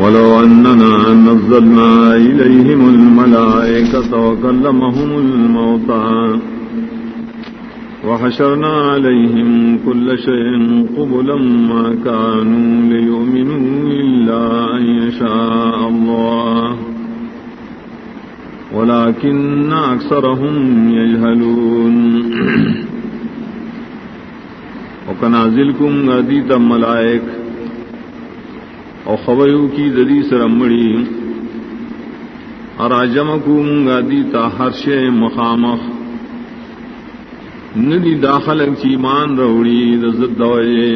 ولو أننا نزلنا إليهم الملائكة وكلمهم الموتى وحشرنا عليهم كل شيء قبلا ما كانوا ليؤمنوا إلا أن يشاء الله ولكن أكثرهم يجهلون وكنازلكم غديت ملائك او خبرو کی ددی سرمڑی اراجمکم غدیتا ہرش مخامخ ندی داخل ایمان روڑی رزت دوئے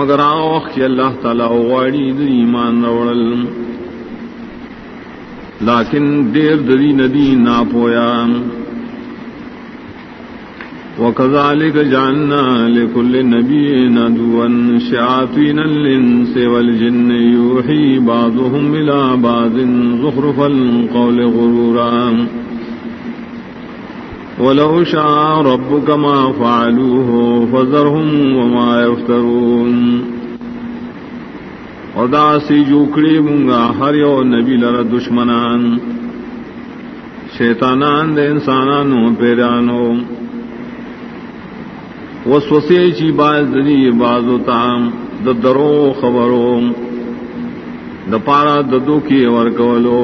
مگر آوخ کی اللہ تعالی وغاڑی دی ایمان روڑل لیکن دیر دری ندی ناپویا وَكَذَلِكَ جَعَلْنَا لِكُلِّ نَبِيٍّ عَدُوًّا شَيَاطِينَ الْإِنسِ وَالْجِنِّ يُوحِي بَعْضُهُمْ إِلَى بَعْضٍ زُخْرُفَ الْقَوْلِ غُرُورًا وَلَوْ شَاءَ رَبُّكَ مَا فَعَلُوهُ فَذَرْهُمْ وَمَا يَفْتَرُونَ ادا سی جوکڑی منگا ہر یو نبی لر دشمنان شیطانان دے انسانانو پیرانو وسوسے چی باز دری بازو تام درو خبروں دپارا ددو کی ورکولو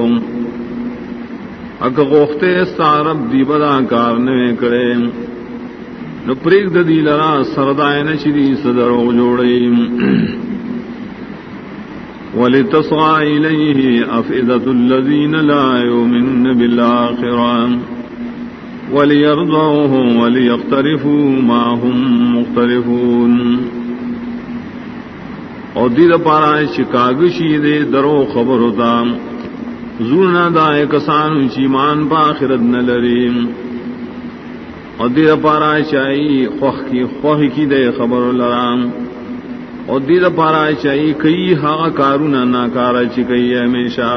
اک غوختے سارب دی بدا کار نوے کرے نو پریک ددی لرا سردائے نشری صدرو جوڑی وَلِتَصْغَى إِلَيْهِ أَفْئِدَةُ الَّذِينَ لَا يُؤْمِنُونَ بِالْآخِرَةِ وَلِيَرْضَوْهُ وَلِيَقْتَرِفُوا مَا هُمْ مُقْتَرِفُونَ اور دید پارا شکاگشی دے درو خبر ہوتا زورنا دائے کسان چیمان پا آخرت نلریم اور دید پارا چاہی خوخ کی دے خبر لرام اور دید پارا چاہی کئی ہاں کارونا ناکارا چکئی ہمیشہ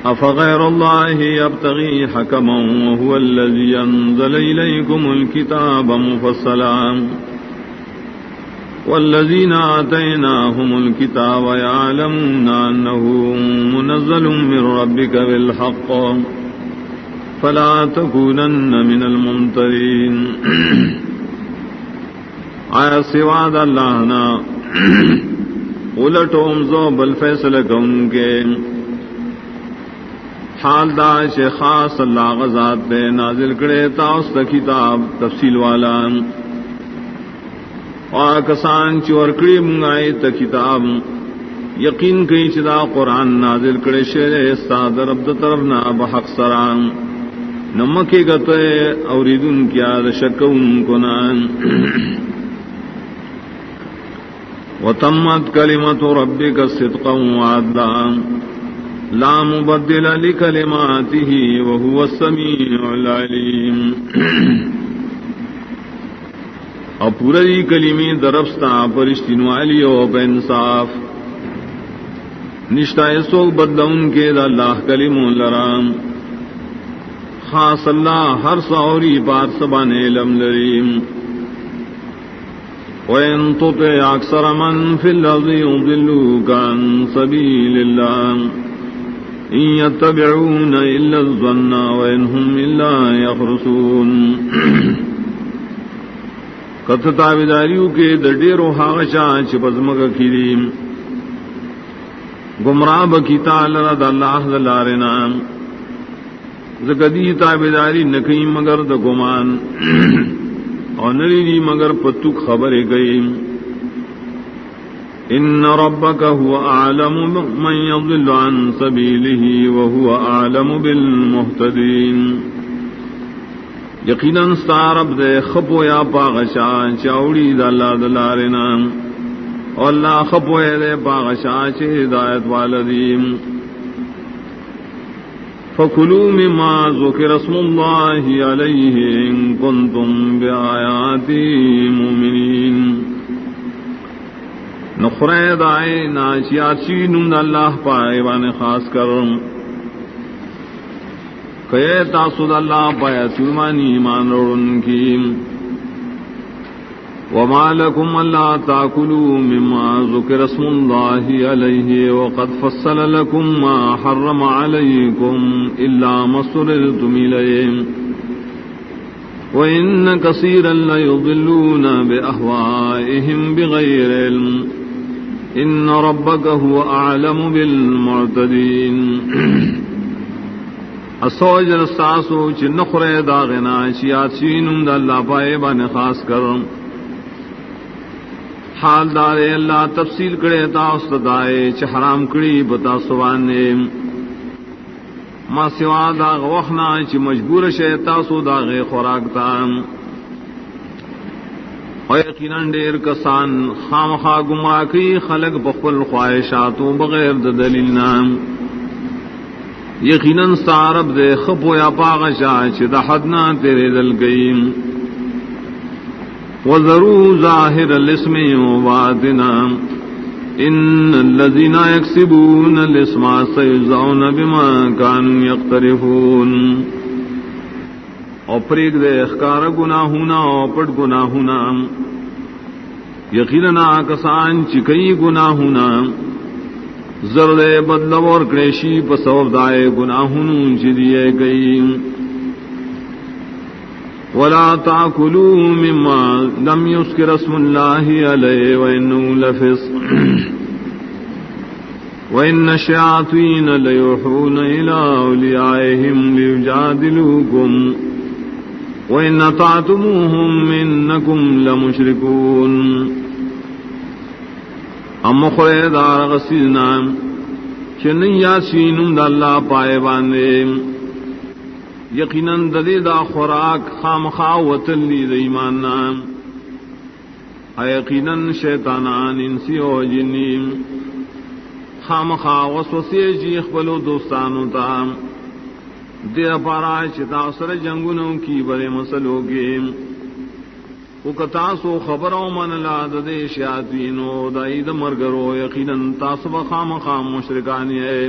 أفغير الله يبتغي حكما وهو الذي أنزل إليكم الكتاب مفصلا والذين آتيناهم الكتاب يعلمون أنه منزل من ربك بالحق فلا تكونن من الممترين آیا سواد اللہ نا الٹوم زو بل فیصلہ کون کے حال دا چے خاص اللہ غزات دے نازل کرے تاؤس دا کتاب تفصیل والا اور کسان چور کری منگائی تا کتاب یقین کئی چدا قرآن نازل کرے شیر استاد رب دا طرفنا بحق سران نمکی گتے اوریدن کیا دا شکون کنان وتمت کلمت ربک صدقا وعدلا لا مبدل لکلماته وهو السمیع العلیم اور پوری کلمی درفستا پرشتنوالی و بانصاف نشتا سوک بدلون کے دا اللہ کلم لرام خاص اللہ ہر سوری بار سبان علم لریم وَإِن تُطِعْ أَكْثَرَ مَن فِي الْأَرْضِ يُضِلُّوكَ عَن سَبِيلِ اللَّهِ إِن يَتَّبِعُونَ إِلَّا الظَّنَّ وَإِنْ هُمْ إِلَّا يَخْرُصُونَ کت تابداریو کے دڈیرو حاغشا چپزمک کیریم گمراہ بکیتا لرد اللہ دلارنا زکدی تابداری نکئی مگر د گمان اور نریری مگر پتک خبر گئی ان ربک هو اعلم من يضل عن سبیلہ وهو اعلم بالمہتدین یقیناً ستارب دے خپو یا پاغشا چاوڑی دا اللہ دلارنا اور اللہ خپو دے پاغشا چے ہدایت والدیم فَكُلُوا مِمَّا ذُكِرَ اسْمُ اللَّهِ عَلَيْهِ إِن كُنتُم بِآيَاتِهِ مُؤْمِنِينَ نخرے دائے ناشیات شینون اللہ پائے بانے خاص کرم کہ تاسود اللہ پایا سلمانی ایمان روڑن کی وما لكم ألا تأكلوا مما ذكر اسم الله عليه وقد فصل لكم ما حرم عليكم إلا ما اضطررتم إليه وإن كثيرا ليضلون بأهوائهم بغير علم إن ربك هو أعلم بالمعتدين السوجن الساسو چنخر داغنا شیات شینم دا اللہ پائے بان خاص کرم حال دارے اللہ تفصیل کرے تاست دائے چھ حرام کری بتا سوانے ما سوا داغ وخنا چھ مجبور شے تاسو داغ خوراک تام و یقیناً دیر کسان خامخا گمراہ کی خلق بخل خواہشاتوں بغیر دلیل نام یقیناً سارب دے خپو یا پاغشا چھ دا حدنا تیرے دل گئیم وَذَرُوا ظَاهِرَ الْإِثْمِ وَبَاطِنَهُ إِنَّ الَّذِينَ يَكْسِبُونَ الْإِثْمَ سَيُجْزَوْنَ بِمَا كَانُوا يَقْتَرِفُونَ اور پریگ دے اخکار گناہونا اور پٹ گناہونا یقیناً کسان چکئی گناہونا زرد بدلو اور کریشی پسوب دائے گناہونو چدیے گئی ولا تاكلوا مما لم يذكر اسم الله عليه وإنه لفسق وإن الشياطين ليوحون إلى أوليائهم ليجادلوكم وإن أطعتموهم إنكم لمشركون ام خریدار غسیلنا چنن یاسینم دا اللہ پائے باندے یقیناً ددی دا خوراک خامخا وطلی دا ایماننا یقیناً شیطانان انسی و جنیم خامخا وسوسی جیخ بلو دوستانو تا دیر پارا چتا سر جنگنوں کی بڑے مسلو کے وکتاسو خبرو من لا ددے شیاطینو دا عید مرگرو یقیناً تاسو خامخا مشرکانی ہے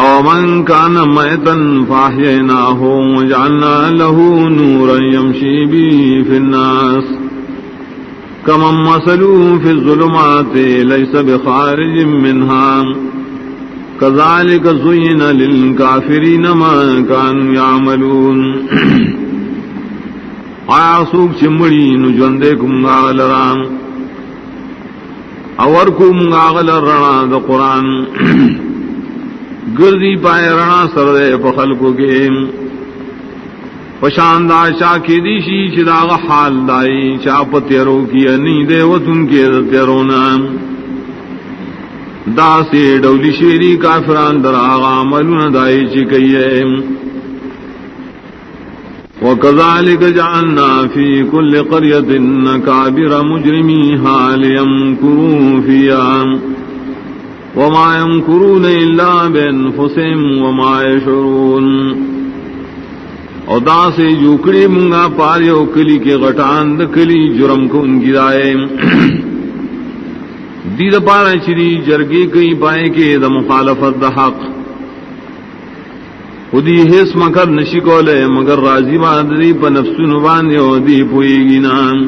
او من کان میتن فاحییناہ وجعلنا له نورا یمشی بی فی الناس کمن مثلو فی الظلمات لیس بخارج منها کذالک زین للکافرین ما کانوا یعملون آیا سوک چمڑی نجوندے کمگا لرام اور کمگا لرنا دا قرآن گردی پائے رنا سردے پخل کو گیم پشاندہ چا کی دیشی چداغ حال دائی چاپ تیرو کی انی دے وطن کے تیرونا دا سے ڈولی شیری کافران در آغا عملون دائی چکیے وَكَذَلِكَ جَعَلْنَا فِي كُلِّ قَرْيَةٍ أَكَابِرَ مُجْرِمِيهَا لِيَمْكُرُوا فِيهَا وَمَا يَمْكُرُونَ إِلَّا بِأَنفُسِهِمْ وَمَا يَشْعُرُونَ اور دا سے جوکڑی منگا پاریو کلی کے غٹان دکلی جرم کو ان گرائے دید پارا چری جرگی کئی پائے کے دا مخالفت دا حق خودی حس مکر نشکو لے مگر راضی بادری پا نفس نباندے و دی پوئی گنان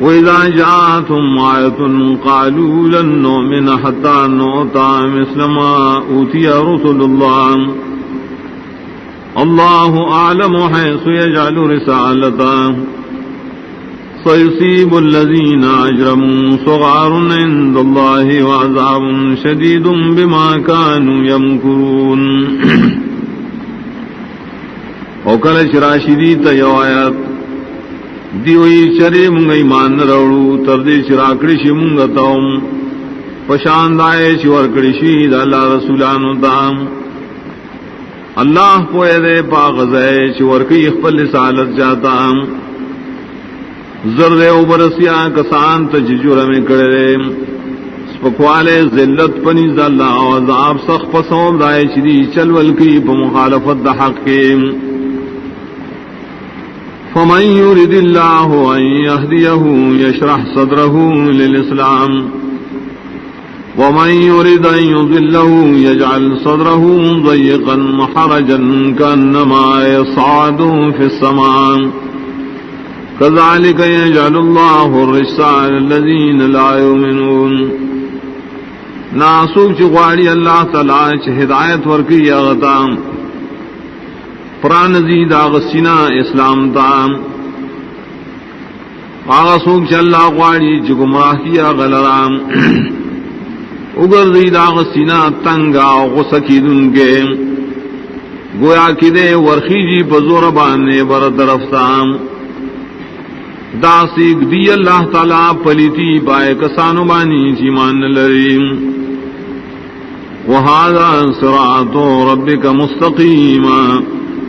وَإِذَا جَاءَتْهُمْ آيَةٌ قَالُوا لَن نُّؤْمِنَ حَتَّى نُؤْتَىٰ مِثْلَ مَا أُوتِيَ رُسُلُ اللَّهِ اللَّهُ أَعْلَمُ حَيْثُ يَجْعَلُ رِسَالَتَهُ سَيُصِيبُ الَّذِينَ أَجْرَمُوا صِغَارٌ عِندَ اللَّهِ وَعَذَابٌ شَدِيدٌ بِمَا كَانُوا يَمْكُرُونَ وَقَالَ شِرَاشِدِي تَيَوَايَاتٍ دیوئی چرے منگ ایمان روڑو تردی چراکڑشی منگ تاؤم پشاندائے چورکڑشی دا اللہ رسولانو تام اللہ پوئے دے پاغذائے چورکی اخپل رسالت جاتا زرد اوبرسیا کسان تججور میں کڑے سپکوالے ذلت پنیز دا اللہ عذاب سخ پسوم دائے چری چلول کی پا مخالفت دا حق کے فمن يرد الله أن يهديه يشرح صدره للإسلام ومن يرد أن يضله يجعل صدره ضيقا حرجا كأنما يصعد في السماء كذلك يجعل الله الرجس على الذين لا يؤمنون. ناسوک چغواڑی اللہ تعالی چ ہدایت ورکی اغتام پرانزید آغسینا اسلام تام آغسوک چ اللہ غواڑی چ گمراہی غلرام اگرزید آغسینا تنگا غسکی دن کے گویا کی دے ورخی جی بزور بانے برطرفتام داسیک دی اللہ تعالی پلیتی پائے کسانو بانی چیمان لریم. وَهَذَا صِرَاطُ رَبِّكَ مُسْتَقِيمًا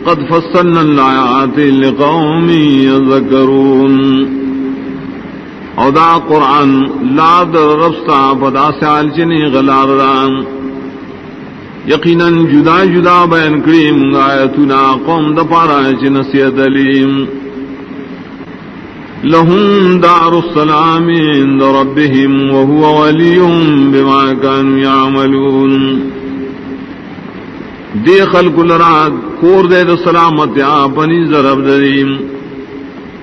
قَدْ فَصَّلْنَا الْآيَاتِ لِقَوْمٍ يَذَّكَّرُونَ. او دا قرآن لاد رفستا پدا سیال چنی غلار دام یقیناً جدا جدا بیان کریم آیتنا قوم دپارا چنسیت علیم. لهم دار السلام عند ربهم وهو وليهم بما كانوا يعملون. دے خلق لراد کور دے دا سلامت آپنی ضرب دریم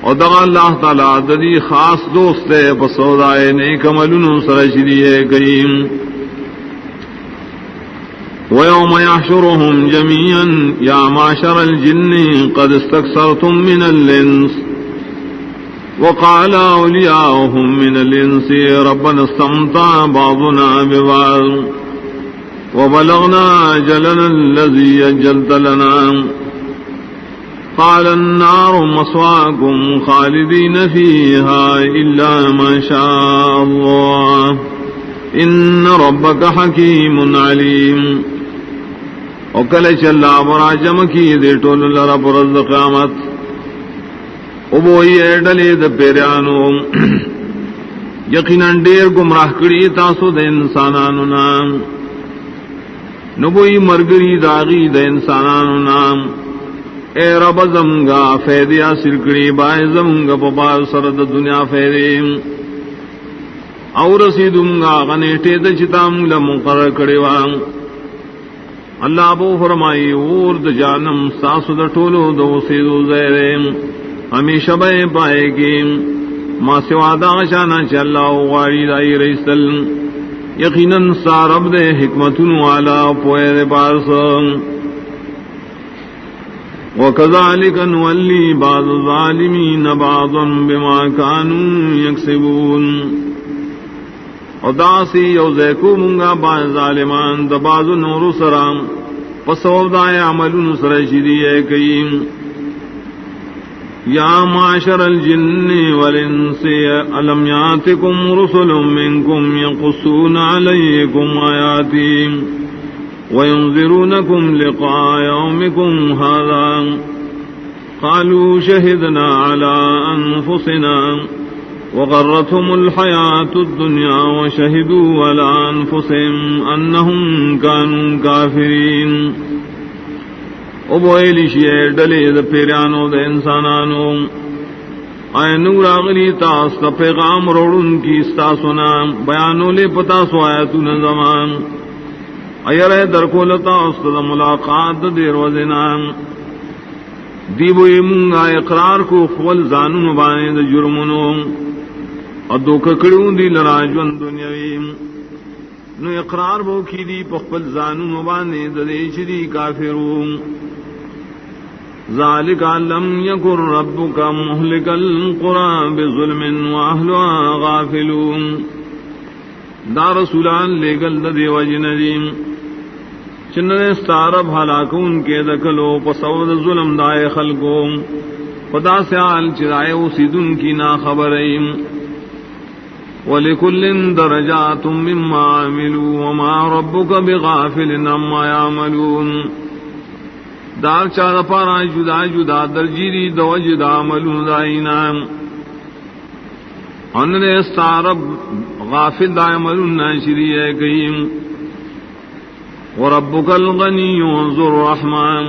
اور دغا اللہ تعالیٰ ددی خاص دوست ہے بسودائے نیک عملن سرشدی کریم. ويوم يحشرهم جميعا يا معشر الجن قد استكثرتم من الإنس وقال أولياؤهم من الإنس ربنا استمتع بعضنا ببعض وبلغنا أجلنا الذي أجلت لنا قال النار مثواكم خالدين فيها إلا ما شاء الله إن ربك حكيم عليم. وكل شلا براجم کی دے ٹول لرا پرز قیامت ابوئی ڈلے د پیرانو یقیناً ڈیر گمراہ کری تاسو د انسانانو نام نبوئی مرگری داغی د انسانانو نام اے رب زمگا فیدیا سرکڑی بائے زمگا پپار سرد دنیا فیدیم اور رسیدنگا غنیٹے د چتام لمقرر کڑی وام. اللہ بو فرمائی اور د جانم ساسو د ٹولو دو سیدو زیریم ہمیشہ بے پائے گی ما سوا دا شانا چ اللہ غاری دائی رئیسل یقیناً سارب دے حکمتن والا پوئے دے پارس. وَكَذَلِكَ نُوَلِّي بَعْضَ الظَّالِمِينَ بَعْضًا بِمَا كَانُوا يَكْسِبُونَ. اور داسی یوزے کو منگا بعض ظالمان دا بعض نور سرام پسوب دائے عمل سرشدی کریم. یا معاشر الجن والانس الم یاتکم رسل منکم یقصون علیکم آیاتی وینذرونکم لقاء یومکم ھذا قالوا شہدنا علی انفسنا وغرتهم الحیاة الدنیا وشہدوا علی انفسهم انہم کانوا کافرین. او بوئیلی شیئر ڈلے دا پیرانو دا انسانانو آئے نور آغلی تاستا پیغام روڑن کی استاسونا بیانو لے پتاسو آیتون زمان ایر درکو لتاستا دا ملاقات دا دیر وزنان دیبوئی منگا اقرار کو خول زانون بانے دا جرمنو ادو ککڑون دی لراجون دنیاویم نو اقرار بو کی دی پخپل زانون بانے دا دیچ دی کافرون. ذالک لم یکن ربک مہلک القرى بظلم واہلها غافلون. دا رسولان لے گل دے وجندیم چننے ستارب ہلاکون کے دکلو پسود ظلم دائے خلقوں خدا سے آل چرائے اسیدن کی نا خبریم. وَلِكُلٍّ دَرَجَاتٌ مِّمَّا عَمِلُوا وَمَا رَبُّكَ بِغَافِلٍ عَمَّا يَعْمَلُونَ. دار چار پارا جدا جدا درجیری دو جدا عملون دائنام اننے استعرب غافل دا عملون ناشری ہے قیم. وَرَبُّكَ الْغَنِيُّ ذُو الرَّحْمَٰنِ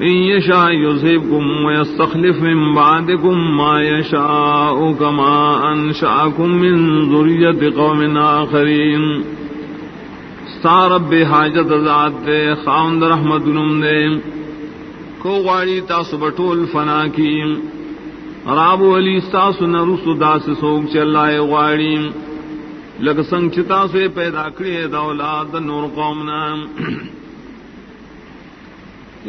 إِن يَشَاءْ يُذْهِبْكُمْ وَيَسْتَخْلِفْ مِن بَعْدِكُم مَّا يَشَاءُ كَمَا أَنشَأَكُم مِّن ذُرِّيَّةِ قَوْمٍ آخَرِينَ ستا رب حاجت ذات دے خاوند رحمت نم دے کو غاڑی تاسو بطول فنا کی راب ولی ستاسو نرسو داس سوک چلائے غاڑی لگ سنگ چتاسو پیدا کری دا اولاد نور قومنا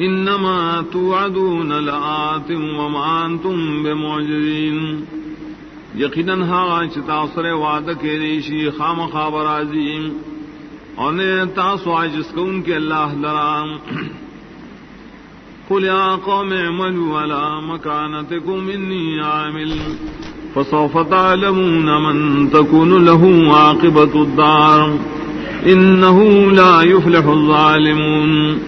انما توعدون لآت وما انتم بمعجزین یقیناً ہاں چتاسر وعدہ کے ریشی خام خابر عظیم انہیں تاسو عاجز کو ان کے اللہ لرام قل یا قوم اعملوا على مكانتكم انی عامل فسوف تعلمون من تكون له عاقبة الدار انه لا يفلح الظالمون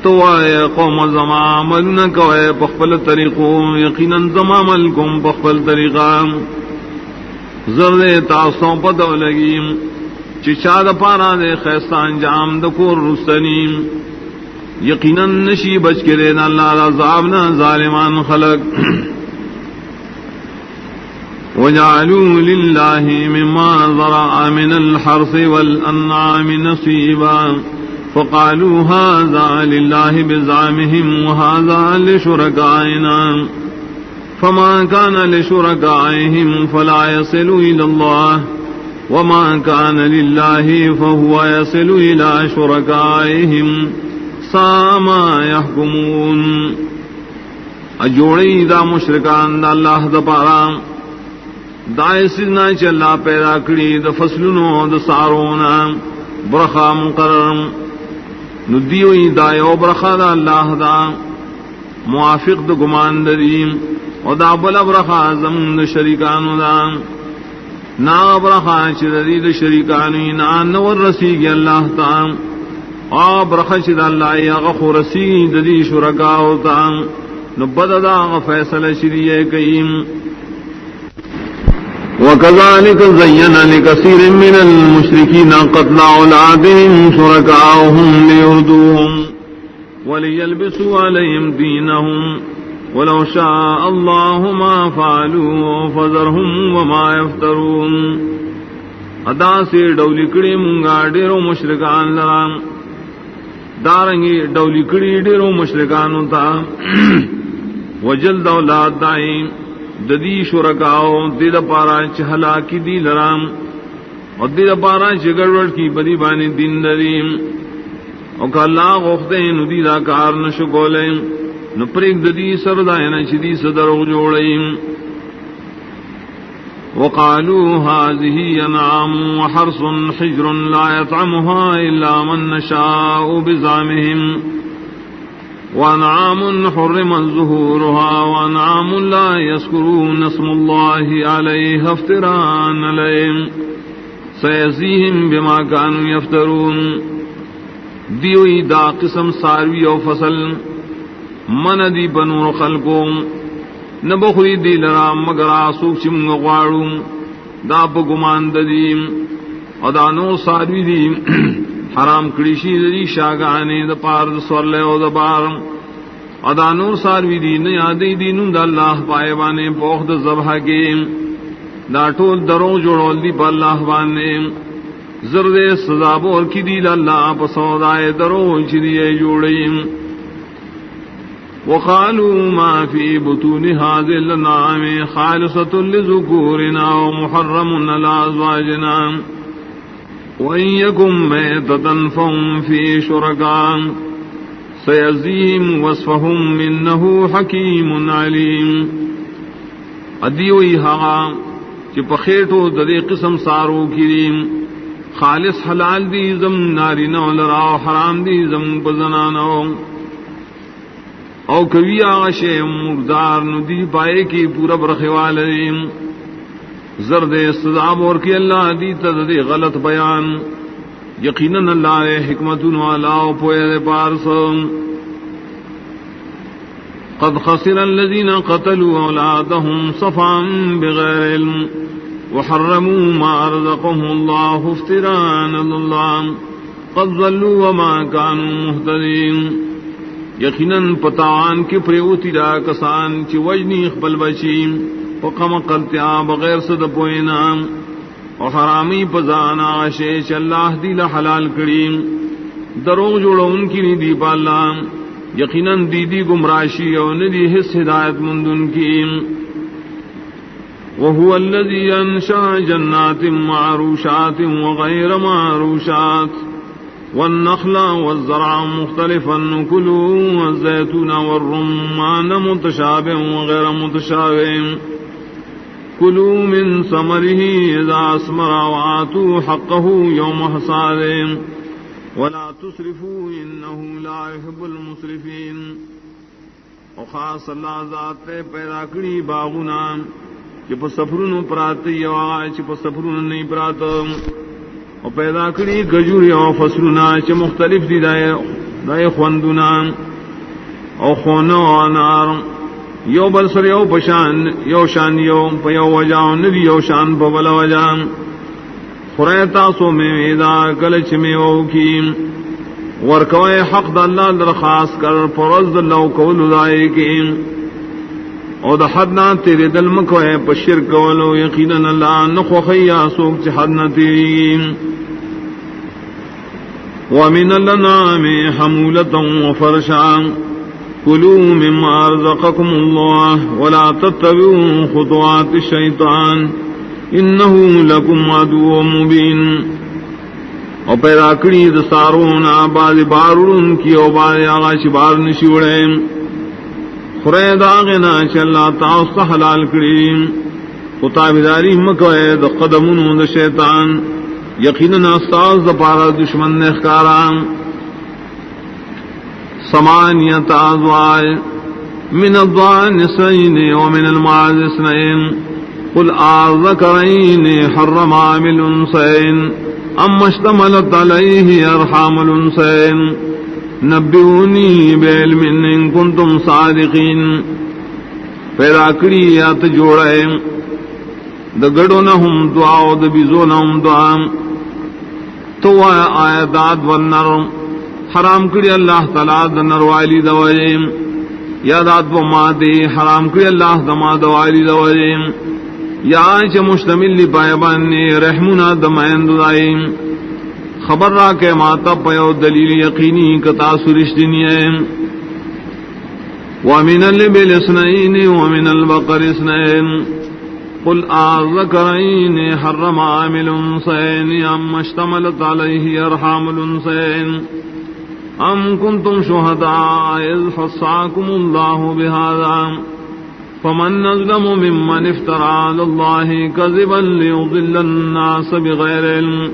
تو اے قوم زما عمل نہ کوئے پخپل طریقوں یقیناً زما عمل کم پخپل طریقہ زرد تاسوں پتو لگیم چچاد پارا دے خیستہ انجام دکور رسنیم یقیناً نشی بچ کے دینا اللہ عذابنا ظالمان خلق وجعلوا للہ مما ذرأ من الحرث والانعام نصیبا فقالوا هذا لله بزعمهم وهذا لشركائنا فما كان لشركائهم فلا يصل إلى الله وما كان لله فهو يصل إلى شركائهم ساء ما يحكمون اجوڑی دا مشرکان دا اللہ دا پارا دا اسنا چلا پیدا کری دا فصلنو دا سارونا برخا مقرر ندیوئی دا یو برخا دا اللہ دا موافق دا گمان دریم و دا بلا برخا زمن دا شریکانو دا نا برخا چردی دا شریکانوی نا نور رسیگی اللہ تا برخا چد اللہ یغخو رسیگی دا دی شرکاو تا نبدا دا فیصل شریع کئیم وكذلك زين لكثير من المشركين قتل أولادهم شركاؤهم ليردوهم وليلبسوا عليهم دينهم ولو شاء الله ما فعلوا فذرهم وما يفترون ادا سے ڈولی کڑی منگا ڈیرو مشرکان لرام دارنگی ڈولی کڑی ڈیرو مشرکانو تا وجلد اولاد دائیں ددی شرکاؤ دید پارا چہلا کی دی لرام اور دید پارا چگڑوڑ کی بدی بانی دین دریم اور کہ اللہ غفتے ندی دا کار نشکولیں نپریک ددی سردائن چدی صدر جوڑیں وقالوا هذه انعام وحرث حجر لا يطعمها الا من نشاء بزعمهم وانعام حرمت ظهورها وانعام لا يذكرون اسم الله عليها افتراء عليهم سيجزيهم بما كانوا يفترون دیوئی دا قسم ساروی و فصل من دی بنور خلقوں نبخری دی لرا مگر آسوک چمگ غواروں دا بگمان ددیم و دا نور ساروی دی حرام کڑیشی دی شاگانے دا پار دا سورلے و دا بار ادا نور ساروی دی نیادی دینوں دا اللہ پائے بانے پوخ دا زبح کے دا ٹول دروں جوڑول دی پا اللہ بانے زرد سزابور کی دی اللہ پا سودائے دروں چدیے جوڑیم وقالوا ما في بطون هذه الانعام خالصة لذكورنا ومحرم على ازواجنا وإن يكن ميتة فهم فيه شركاء سيجزيهم وصفهم إنه حكيم عليم ادیوئی ہاں کہ پخیٹو ددے قسم سارو کریم خالص حلال دی زم ناری نو لراو حرام دی زم بزنانو او کبھی آغشے مردار ندی پائے کی پورا برخوالیم زرد استضاب اور کی اللہ دی تدد غلط بیان یقیناً اللہ حکمت والا پوئے پارس قد خسر الذين قتلوا اولادهم صفا بغير علم وحرموا ما رزقهم الله افتراء على الله قد ضلوا وما كانوا مهتدين یقیناً پتاوان کی پریوتی دا کسان چی وجنی اخبل بچیم وقم قلتیا بغیر صد پوئنا او حرامی پزانا شیش اللہ دی لحلال کریم دروغ جوڑو ان کی ندی پالا یقیناً دیدی گمراشی او ندی حس ہدایت مندن کی وهو الذي انشأ جنات معروشات وغير معروشات والنخل والزرع مختلفا كلوا والزيتون والرمان متشابه وغير متشابه كلوا من ثمره إذا أثمر وآتوا حقه يوم حصاده ولا تسرفوا إنه لا يحب المسرفين. وخاص اللہ ذات پیدا کری باغنا چپ سفرن پرات یا چپ سفرن نہیں پرات اور پیدا کری گجوری او فصلنا چ مختلف دی دای خوندنا او خونو انار یو بلسر یو پشان یو شان یو پیو وجاو ندی یو شان بولا وجان خریتا سو میں دا کلچ میں او کی ورکوے حق د اللہ درخواست کر فرض اللہ قول دای کی او د حد نہ تیرے دل مکوے پشر کولو یقینا اللہ نخو خیا سوک چ حد نہ تیری. ومن الانعام حمولة وفرشا كلوا مما رزقكم الله ولا تتبعوا خطوات الشيطان انه لكم عدو مبين. او پیدا کری د سارونا باز بارون کی او باز آغاش بار نشوڑے خرید آغنا چا اللہ تعالی حلال کریم خطابداری مکوئے د قدمون د شیطان یقیناً استاذ د پارا دشمن نخکاران. ثمانیت ازواج من الضان اثنین ومن المعز اثنین قل اذکرین حرم ام الانثیین اما اشتملت علیہ ارحام الانثیین نبئونی بعلم ان کنتم صادقین. پیدا کری یات جوڑے د گڑو نہ ہم دعا د بیزو نہ ہم دعا تو آیات والنر حرام کری اللہ تعالی د نر والی دوائے یادات و مادے حرام کری اللہ دما دوالی دوائے یا چ مشتمل لی پایبان رحمنا دمائن دائیں خبر را کے ماتا پیو دلیل یقینی کتا سرشتنی ہے. ومن الابل اثنین ومن البقر اثنین قل اذکرین حرم ام الانثیین ام اشتملت علیہ ارحام الانثیین ام کنتم شہداء اذ حصاکم اللہ بہذا فمن نظلم ممن افترى على الله كذبا ليضل الناس بغير علم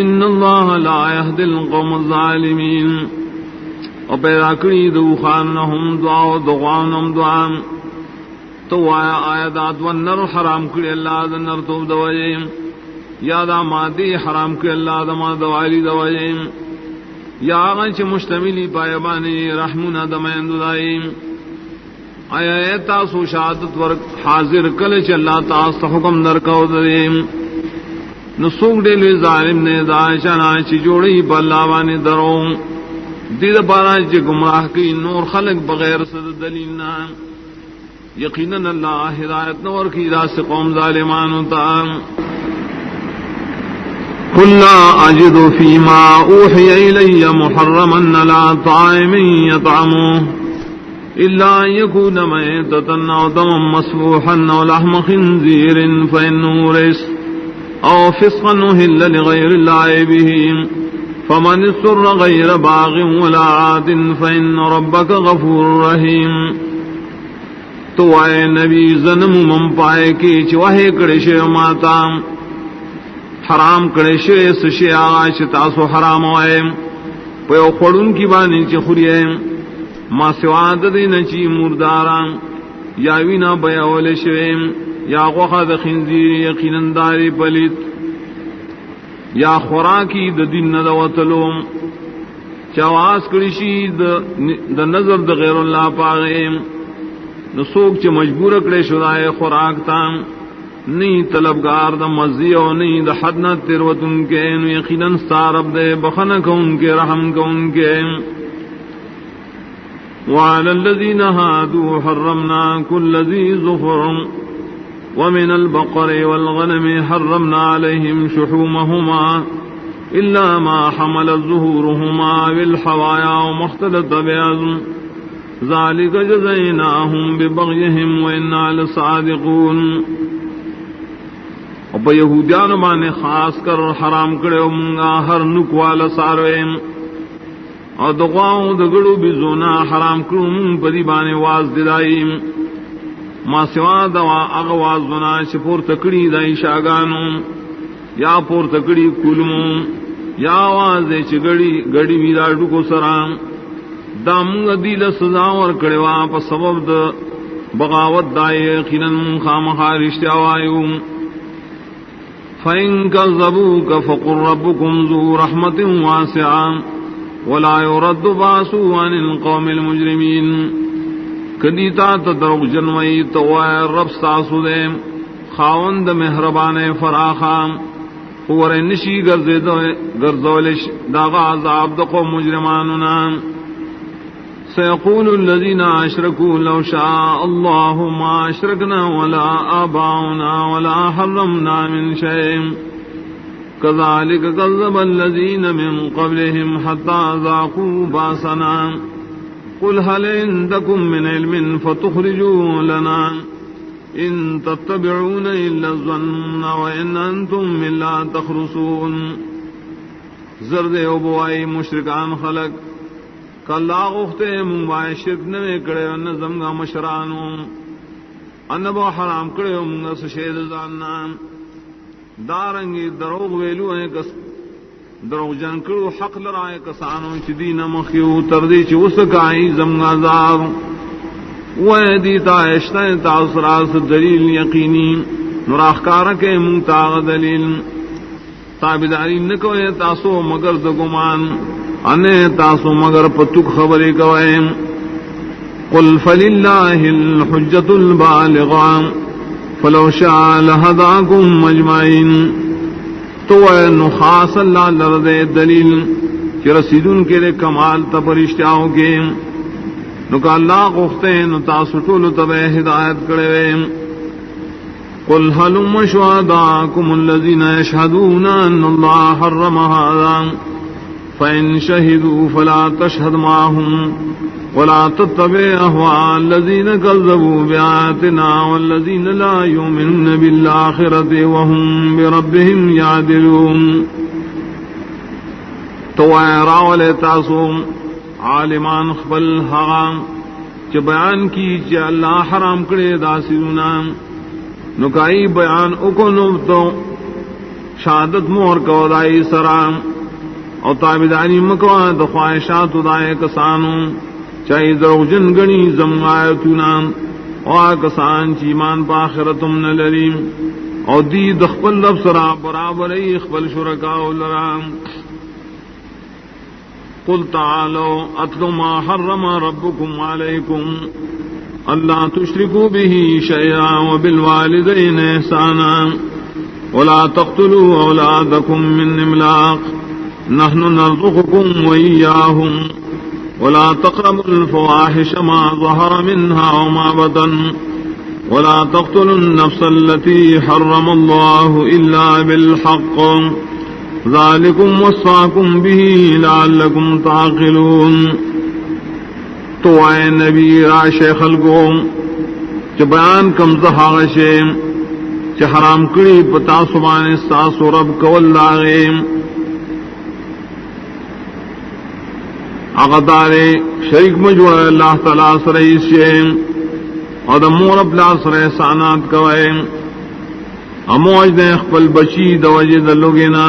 ان الله لا يهدي القوم الظالمين. اور پیدا کری دو خانہم دعا دعوانم دعا تو آیات والنر حرام کری اللہ دنر تو دوائیم یادا مادی حرام کری اللہ دما دوالی دوائیم یا آغانچ مشتملی پایبانی رحمنا دمین دائیم. آیا تاسو شہادت ورک حاضر کلچ اللہ تاست حکم درکو دریم نسوک ڈیلوی ظالم نے داشانا چی جوڑی پلاوانی دروں دید پارا چی گمراہ کی نور خلق بغیر صد دلیلنا یقیناً اللہ ہدایت نور کی راس قوم ظالمانو تا. قل لا اجد فیما اوحی الی محرما علی طاعم یطعموه إلا أن يكون ميتة أو دما مسفوحا أو لحم خنزير فإنه رجس أو فسقا أهل لغير الله به فمن اضطر غير باغ ولا عاد فإن ربك غفور رحيم. تو اے نبی ظلم من پائے کی چوہے کڑشے ماتا حرام کڑشے سشے آغاش تاسو حرام ہوئے پیو خورن کی بانی چخوریے ما سواد دی نچی مرداران یا وینا بیاول شویم یا غوخا د خنزیر یقیناً داری پلیت یا خوراکی د دین ندوتلوم چواز کرشی د نظر د غیر اللہ پاغیم نسوک چ مجبور کڑے شدائے خوراک تام نی طلبگار د مزیو نی د حدنا تیروتن کے یقیناً سارب دے بخنک ان کے رحم کو ان کے. وعلى الذين هادوا حرمنا كل ذي ظفر ومن البقر والغنم حرمنا عليهم شحومهما إلا ما حملت ظهورهما بالحوايا وما اختلط بعظم ذلك جزيناهم ببغيهم وإنا لصادقون. اور یہودیانو بانے خاص کر حرام کرے منگا ہر نکوال سارویم اور دغواؤں دگڑو بزونا حرام کرو من پدی بانے واز ددائیم ما سوا دوا اغواز بنا چپور تکڑی دائی شاگانو یا پور تکڑی کلمو یا آواز چگڑی گڑی ویدا ڈکو سرام دامنگ دیل سزاور کڑوا پا سبب دا بغاوت دائے خینن خامخا رشتیاوائیو. فَإِن كَذَّبُوكَ فَقُلْ رَبُّكُمْ ذُو رَحْمَةٍ وَاسِعَةٍ وَلَا يُرَدُّ بَأْسُهُ عَنِ الْقَوْمِ الْمُجْرِمِينَ. کدیتا تدرگ جنوئی توائے رب ساسو دے خاوند مہربان فراخام اور نشی گرزولش داغا عذاب دقو مجرماننا. سيقول الذين أشركوا لو شاء الله ما أشركنا ولا آباؤنا ولا حرمنا من شيء كذلك كذب الذين من قبلهم حتى ذاقوا باسنا قل هل عندكم من علم فتخرجوا لنا إن تتبعون إلا الظن وإن أنتم إلا تخرصون. زرد ابوائی مشرکان خلق کلا غفتے منبائے شرک نوے کڑے ونظم گا مشرانو انبا حرام کڑے منگا سشید زاننا دارنگی دروغ ویلو ہے کس دروغ جن کرو حق لرائے کسانو چی دین مخیو تردی چی اسکائی زمگا زار ویدی تا اشتائی تاثراس دلیل یقینی نراخکارا کے منتاغ دلیل تابداری نکوئے تاسو مگر دگمان انے تاسو مگر پتک خبری کوئیں. قل فللہ الحجت البالغہ فلو شاء لہداکم مجمعین. تو اے نخاص اللہ لرد دلیل کہ رسیدن کے لئے کمال تپرشتیاؤں کے نکا اللہ گفتے نو تاسو ٹولو تب ہدایت کرے. قل هلم شهداءكم الذين يشهدون أن الله حرم هذا فإن شهدوا فلا تشهد معهم ولا تتبع أهواء الذين كذبوا بآياتنا والذين لا يؤمنون بالآخرة وهم بربهم يعدلون. تو راول تاسوم عالمان خبل حرام چ بیان کی چ اللہ حرام کرے داسیونا نکائی بیان اکنو تو شہادت مور کو دائی سرام اور تابدانی مکوا دخواہشات دائے کسانو چاہی دروجن گنی زم آیتونا اور کسان چیمان پاخرتم نلریم اور دی دخپل رب سرا برابر اخبل شرکاو لرام. قل تعالوا اتل ما حرم ربكم عليكم اللہ تشرکوا به شیئا وبالوالدین احسانا ولا تقتلوا اولادکم من املاق نحن نرزقكم وإياهم ولا تقربوا الفواحش ما ظهر منها وما بطن ولا تقتلوا النفس التي حرم الله إلا بالحق ذلكم وصاكم به لعلكم تعقلون. تو آئے نبی راشے خلقوں چ بیان کم زہاغشیم چ حرام کڑی پتا سبان استاسو رب کول لاغیم اغدارے شریک مجوڑ اللہ تعالیٰ سرئیسیم اور دمور ابلا سر احسانات کوئیم اموج دیں اخپل بچی دوجی دلوگینا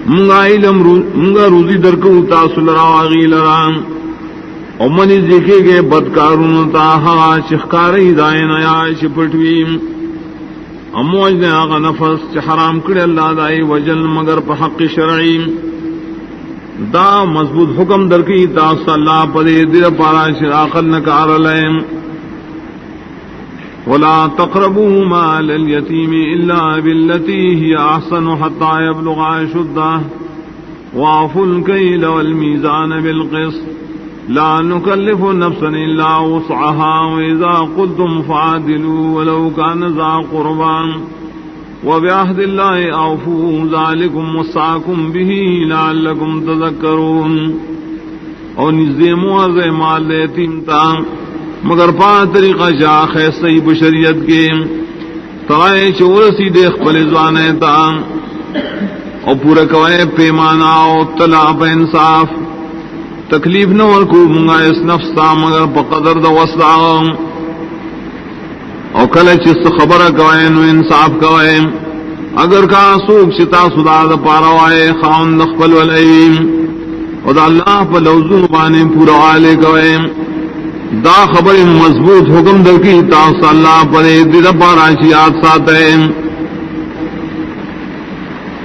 منگا علم منگا روزی درکو تاسو لراغی لرام اور منی دیکھے گئے بدکارون تاہا چخکاری دائن آیاش پٹویم اموج دیں آغا نفس چ حرام کڑے اللہ دائی وجل مگر پا حق شرعیم دا مضبوط حکم درکی تاس اللہ پدے دل پارا شراقل نکار لیم. ولا تقربوا مال اليتيم إلا بالتي هي أحسن حتى يبلغ أشده وأوفوا الكيل والميزان بالقسط لا نكلف نفسا الا وسعها واذا قلتم فعدلوا ولو كان ذا قربى وبعهد الله اوفوا ذلكم وصاكم به لعلكم تذكرون. اور نزدیمو عرض مال یتیم تا مگر پا طریقہ شاخ ہے صحیح بشریت کے ترائے چورسی دیکھ پلے زوانے تا اور پورا کوئے پیمانا اور طلا پہ انصاف تکلیف نہ ورکو منگا اس نفس تا مگر پا قدر دا وسطا اور کل چست خبر کوئے نو انصاف کوئے اگر کا سوک شتا صدا دا پاروائے خاون دخپل والعیم اور دا اللہ پا لوزو بانے پورا والے کوئے دا خبر مضبوط حکم در کی تاث اللہ پر دل پاراشیات ساتے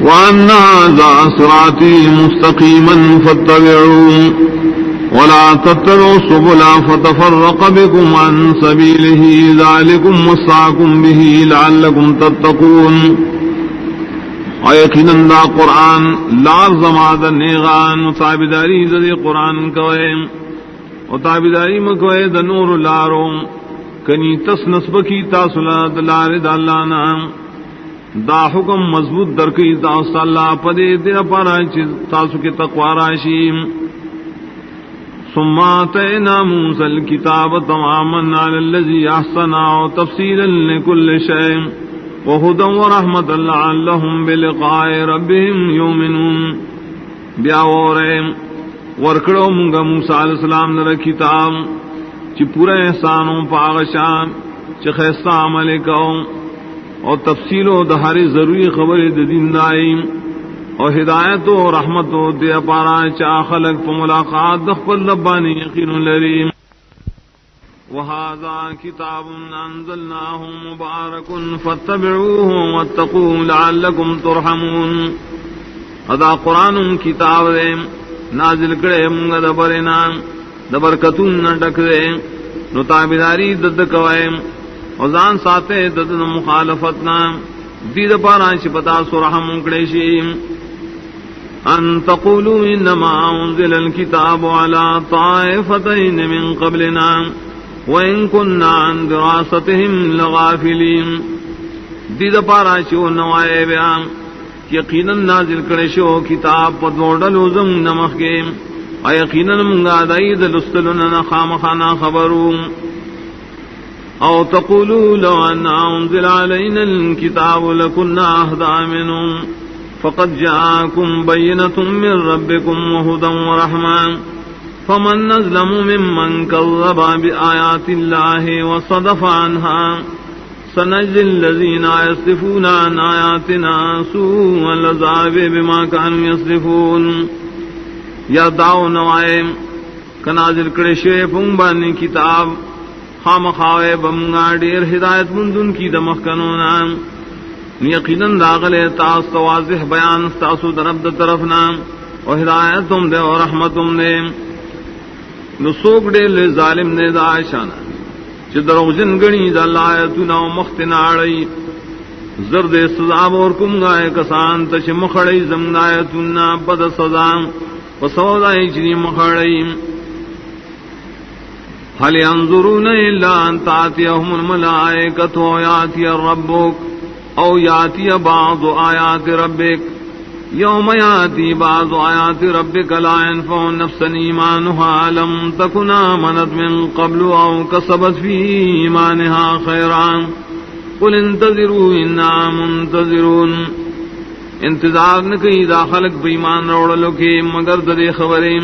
وَأَنَّ هَذَا صِرَاطِي مُسْتَقِيمًا فَاتَّبِعُوهُ وَلَا تَتَّبِعُوا السُّبُلَ فَتَفَرَّقَ بِكُمْ عَن سَبِيلِهِ ذَلِكُمْ وَصَّاكُمْ بِهِ لَعَلَّكُمْ تَتَّقُونَ. یقیناً دا قرآن لار زماد نیغان تابداری ذی قرآن کوئے و تابداری مکوئے دا نور لارو کنی تس نسب کی تاسلا دلار دالانا دا حکم مضبوط درکی تاسا اللہ پدے دیا پارا تاسو کی تقوی راشیم. ثم آتینا موسیٰ الکتاب تماما علی اللذی احسنا و تفصیلا لکل شیء وَهُدًى وَرَحْمَةً لَعَلَّهُمْ بِلِقَاءِ رَبِّهِمْ يُؤْمِنُونَ. بیاورے ورکڑو منگا موسیٰ علیہ السلام نے کتاب چی پورے احسانوں پاغشان چی خیستہ عملے کو اور تفصیل و دہاری ضروری خبر دین دائی اور ہدایت و رحمت و دیا پارا چا خلق پا ملاقات دخپل ربانی یقین لریم. وَهَذَا كِتَابٌ أَنزَلْنَاهُ مُبَارَكٌ فَاتَّبِعُوهُ وَاتَّقُوا لَعَلَّكُمْ تُرْحَمُونَ. ادا قرآن کتاب دے نازل کرے منگا دبرنا دبرکتون نہ ڈک دے نو تابداری دد کوئے وزان ساتے دد مخالفتنا دید پارا شپتا سرحم کڑیشی. ان تقولوا انما انزل الكتاب على طائفتين من قبلنا وَإِن كُنَّا عَن دِرَاسَتِهِمْ لَغَافِلِينَ. دید پارا شو نوائے بیان یقیناً نازل کرے شو کتاب پر دوڑل وزم نمخ کے یقیناً منگا دائی دلستلنا خامخانا خبروں. او تقولوا لو ان انزل علينا الكتاب لكنا اهدى منهم فقد جاءكم بينة من ربكم وهدى ورحمة فمن نظلم ممن كذب بآيات الله وصدف عنها سنجزي الذين يصدفون عن آياتنا سوء العذاب بما كانوا يصدفون. یا داو نوائم کنازل کرشے پنبانی کتاب خام خواہ بمگا دیر ہدایت مندن کی دمخکنونا یقیناً داغلے تاست واضح بیان تاسو درب طرفنا اور ہدایتم دے اور رحمتم دے. نسوک دے لے ظالم نے دا عائشانا چی دروغ جن گنی دا لایتونا و مختناڑی زرد سزاب اور کم گائے کسان تش مخڑی زمن آیتونا بد سزام و سودائی چنی مخڑی. حل ینظرون الا ان تاتیہم الملائکت و یاتی ربک او یاتی بعض آیات ربک یوم یاتی بعض آیات ربک لا ينفع نفسا ایمانها لم تکن آمنت من قبل او کسبت فی ایمانها خیرا قل انتظروا انا منتظرون. انتظار نکی دا خلق بیمان روڑلو کے مگر دے خبریں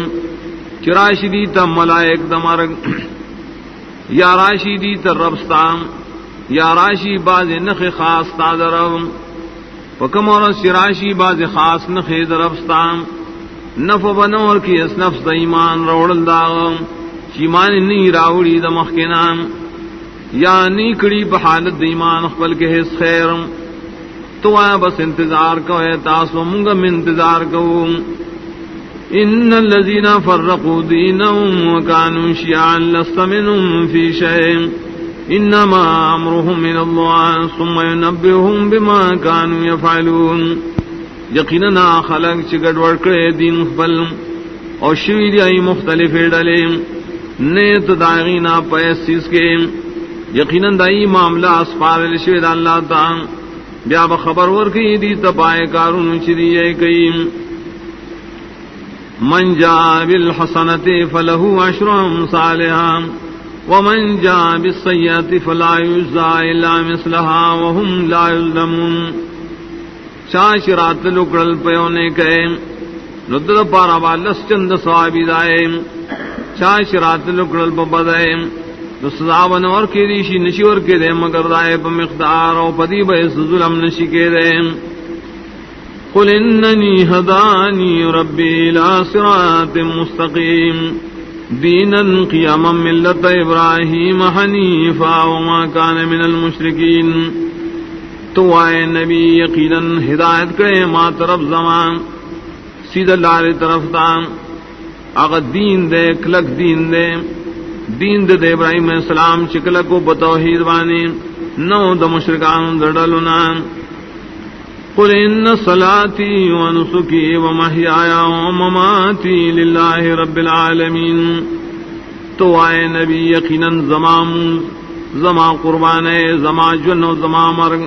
چراشدی تا ملائک دمارگ یا راشدی تا ربستان یا راشی باز نخ خاص تا درم وکم اور سراشی باز خاص نخ دربستان نف بنور کی اس نفس دا ایمان روڑل داغم چیمان نی راوڑی دا مخکنام یا نی کڑی بحالت دا ایمان اخبل کے حس خیرم تو آیا بس انتظار کو ہے تاسو منگم انتظار کو. ان الذين فرقوا دينهم وكانوا شيعا لست منهم في شيء انما امرهم الى الله ثم ينبئهم بما كانوا يفعلون. یقینا خلق چگڑ ورکڑے دین خپل اور شویدی مختلف ڈلے نیت داغینا پیسیس کے یقیناً دائی معاملہ اسپار لشوید اللہ تعالی بیا بخبر ورکی دی تپائے کارون چریئے کئیم من جاء بالحسنت فله عشر امثالها ومن جاء بالسیئۃ فلا یجزا الا مثلها وهم لا یظلمون شاشرات لکڑل پیونے کئے ندر پارا بالس چند ثوابی دائے شاشرات لکڑل بدائے سزاون اور کی ریشی نشور کے دے مگر دائے پا مقدار او پدی بیس ظلم نشی کے دے قل اننی ہدانی ربی الى صراط مستقیم دینا قیاما ملت ابراہیم حنیفا وما کان من المشرکین تو آئے نبی یقینا ہدایت کرے ما طرف زمان سید اللہ علیہ طرف دان اگر دین دے کلک دین دے دین دے ابراہیم علیہ السلام چکل کو بتوحید بانی نو د مشرکان دڑلنا قل ان صلاتی ونسکی ومحیایا ومماتی للہ رب العالمین تو آئے نبی یقینا زما قربانے زما جن و زما مرگ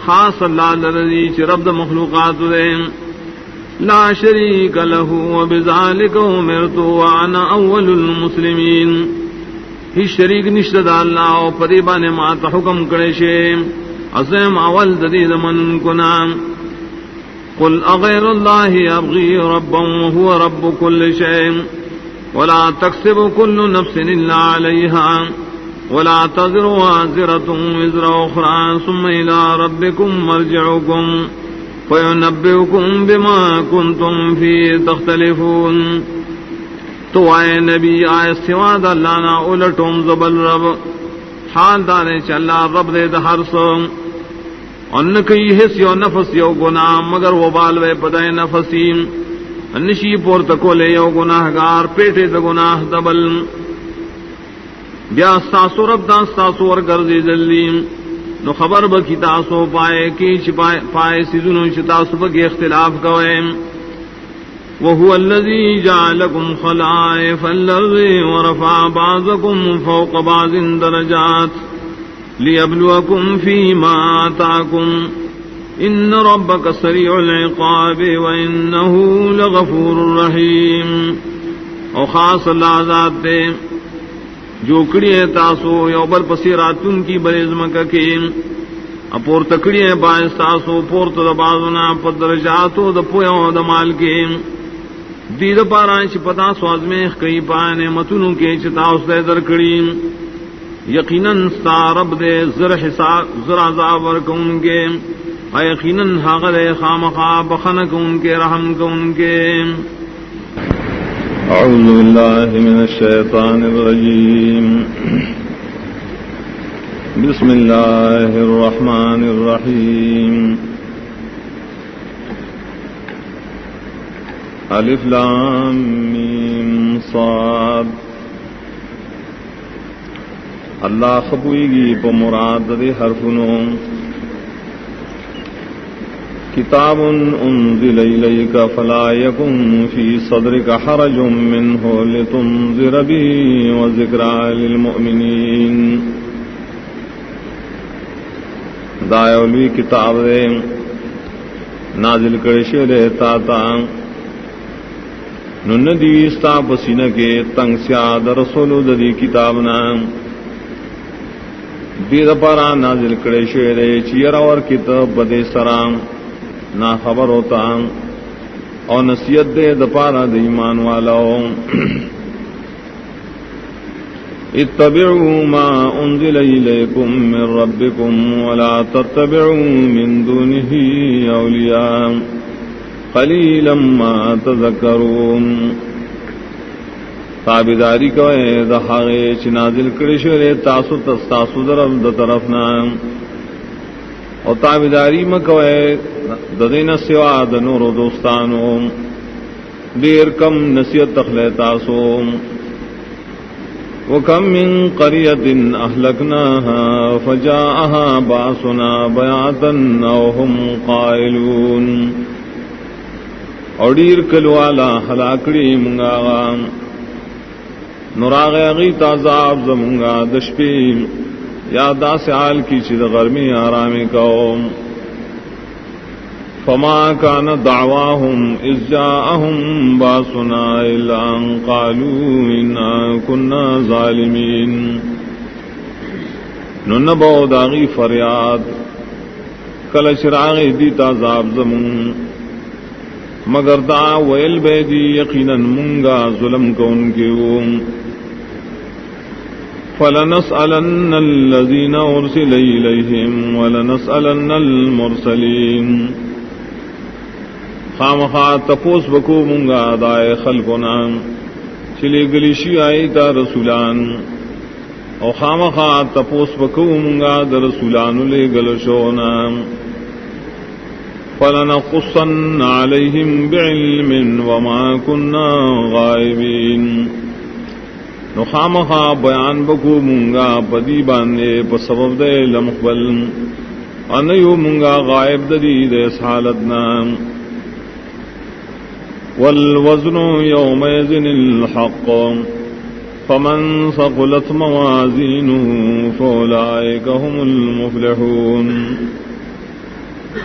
خاص اللہ لرزی چی رب د مخلوقات دے لا شریک لہ وبذالک امرت وانا اول المسلمین ہی شریک نشد اللہ او پریبا نے مات حکم کرے شے عظیم اول ددید من کنا قل اغیر اللہ ابغی ربا وهو رب كل شيء ولا تكسب كل نفس الا عليها ولا تزر وازرة وزر اخرى ثم الى ربكم مرجعكم فينبئكم بما كنتم فيه تختلفون تو آئے نبی آئے سواد اللہ نا الٹوم زبل رب حال دارے چلا رب دے ہر سو ان کئی حص یو نفس یو گناہ مگر وہ بالوے پدائے نفسیم انشی پور تکولے یو گناہ گار پیٹے دا گناہ دبل بیا ساسو رب دا ساسو ورگرزی ذلیم نو خبر بکی تاسو پائے کی پائے سیزنو چتاسو بکی اختلاف کوئے وهو الذي جعلكم خلائف الأرض ورفع بعضكم فوق بعض درجات ليبلوكم فيما آتاكم إن ربك سريع العقاب وإنه لغفور رحيم او خاص اللہ ذات دے جو کڑیے تاسو یوبر پسیراتن کی برزمک کے اپور تکڑیے باعث تاسو پورت دبازنا پدرجاتو دپویو دمال کے دید پارا چپتا سواز میں کئی پا نعمتوں کے چتاؤ سے درکڑی یقیناً رب دے زر عذاب ورکون کے یقیناً حاغر خامخا بخن کون کے رحم کون کے اعوذ باللہ من الشیطان الرجیم بسم اللہ الرحمن الرحیم الف لام میم صاد اللہ خبوئی گی پا مراد دے حرفنوں کتاب انزل الیک فلا یکن فی صدرک حرج منہ لتنذر به وذکرى للمؤمنین دایولوی کتاب دے نازل کرشے دے تاتا ندیستا پسینہ کے تنگ سیاد رسول دی کتابنا دید پارا نازل کرے شعر چیر اور کتاب بدے سرام نا خبر ہوتا اور نصیحت دے دپارا دے ایمان والاو اتبعوا ما انزل الیکم من ربکم ولا تتبعوا من دونه اولیاء قلیلا ما تذکرون تابداری کوئے دہاغے چنازل کرشورے تاسو تستاسو درم دا طرفنا اور تابداری مکوئے ددین سوا دنور دوستانو دیر کم نصیحت تخلے تاسو وَكَمْ مِنْ قَرْيَةٍ أَهْلَكْنَاهَا فَجَاءَهَا بَأْسُنَا بَيَاتًا أَوْ هُمْ قَائِلُونَ اور دیر کلوالا ہلاکڑی منگاغا نراغ اغیت عذاب زمونگا دشپی یا دا سعال کی چید غرمی آرامی قوم فما کان دعواهم اذ جاءهم باسنا الا ان قالوا انا كنا ظالمین ننبو داغی فریاد کل چراغ دیتا عذاب زمون مگر دا ویل بیدی یقینا منگا ظلم کون کیوں فلنسألن الذين أرسل إليهم ولنسألن المرسلين خامخا تپوس بکو منگا دائے خلقنا چلے گلیشی آئی تا رسولان او خامخا تپوس بکو منگا دا رسولان لے گلشونا فلنقصن عليهم بعلم وما كنا غائبين نو خامخا بیان بکو منگا پدی باندے پا سبب دے لمقبل انیو منگا غائب دی دیس حالتنا والوزن يومئذ الحق فمن ثقلت موازينه فأولئك هم المفلحون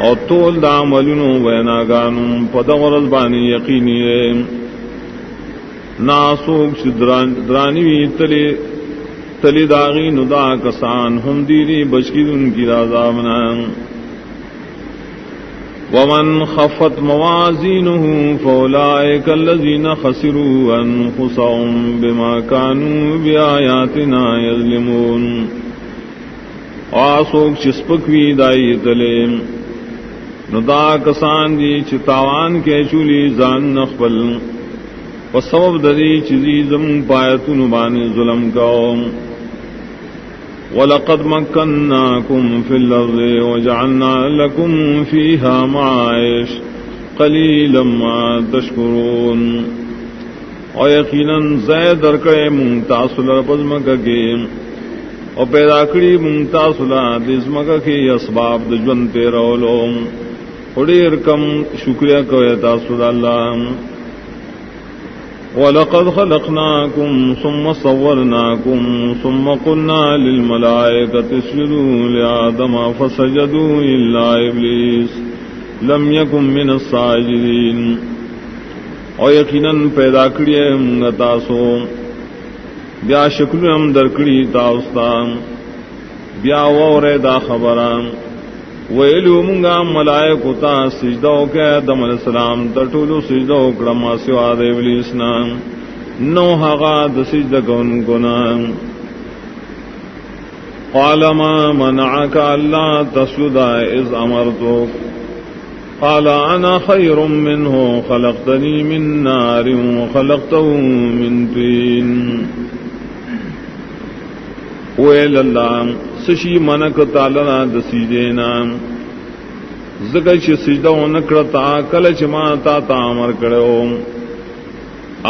اور طول دا عملنو ویناگانو پدغرز بانی یقینی ہے ناسوک درانوی تلی داغی ندا کسان ہم دیری بچکی دن کی رازامنا ومن خفت موازینه فاولئک الذین خسروا انفسهم بما كانوا بآیاتنا یظلمون آسوک چسپکوی دائی تلیم ندا کسان دی چتاوان کے چولی زان نخبل وسبب دری چیزی زم پایتن بانی ظلم قوم وَلَقَدْ مَكَّنَّاكُمْ فِي الْأَرْضِ وَجَعَلْنَا لَكُمْ فِيهَا مَعَائِشَ قَلِيلًا مَا تَشْكُرُونَ اور یقیناً زید درکڑے منتاثل پزمکہ کے اور پیدا کری منتاثل دزمکہ کے اسباب دجون تیرولو اڑیر کم شکریہ کوئے تاثل اللہ وَلَقَدْ خَلَقْنَاكُمْ ثُمَّ صَوَّرْنَاكُمْ ثُمَّ قُلْنَا لِلْمَلَائِكَةِ اسْجُدُوا لِآدَمَ فَسَجَدُوا إِلَّا إِبْلِيسَ لَمْ يَكُنْ مِنَ السَّاجِدِينَ اور یقیناً پیدا کریے ہم تاسو بیا شکل ہم درکڑی تاستا بیا وورے دا خبرام ویلو منگا ملائکو تا سجدو کے آدم علیہ السلام تٹولو سجدو کرما سوا دے ابلیسنا نو حقا دا سجد کون کنا قال ما منعک اللہ تسجد اذ امرتک قال انا خیر منہ خلقتنی من نار وخلقتہ من طین ویل اللہ سشی منک تالنا دسیجینا زگچ سجدو نکڑتا کلچ ماتا تامر کڑو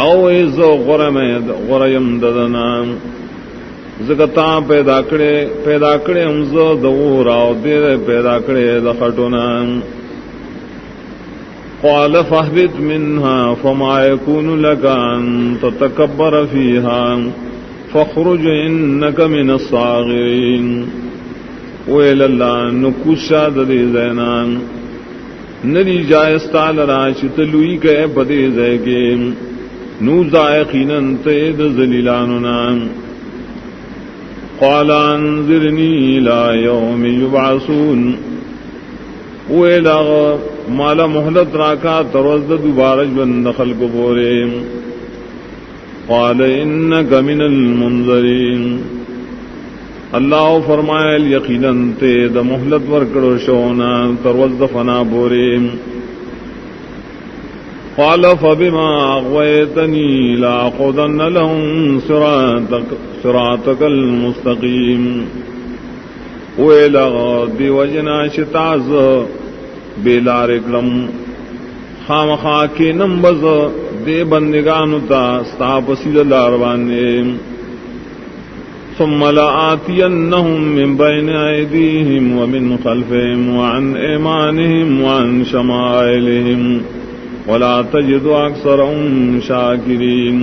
او ایزو غریم ددنا زگتا پیدا کڑے امزو دور آو دیر پیدا کڑے دخٹونا قال فاهبط منها فما يكون لك أن تتكبر فيها فخرج انک من الصاغرین ویل اللہ نکوشا ددی زینان ندی جائستا لرا چتلوئی کے پدی زیگے نو زائقینن تید زلیلاننا قال انذرنی الى یوم یبعثون ویل مالا محلت راکا تروزد دوبارج بند خلق بورے قال انک من المنذرین اللہ فرمائے یقیناً تے دا محلت ورکڑو شونا تروز فنا بورے قال فبما اغویتنی لاقعدن لهم صراطک المستقیم ویلغ دی وجنا شتاز بیلارکلم خام خاکی نمبز دے بندگانو تا ستاپ سید لاروانے ثم لآتینہم من بین ایدیہم ومن خلفہم وعن ایمانہم وعن شمائلہم ولا تجد اکثرهم شاکرین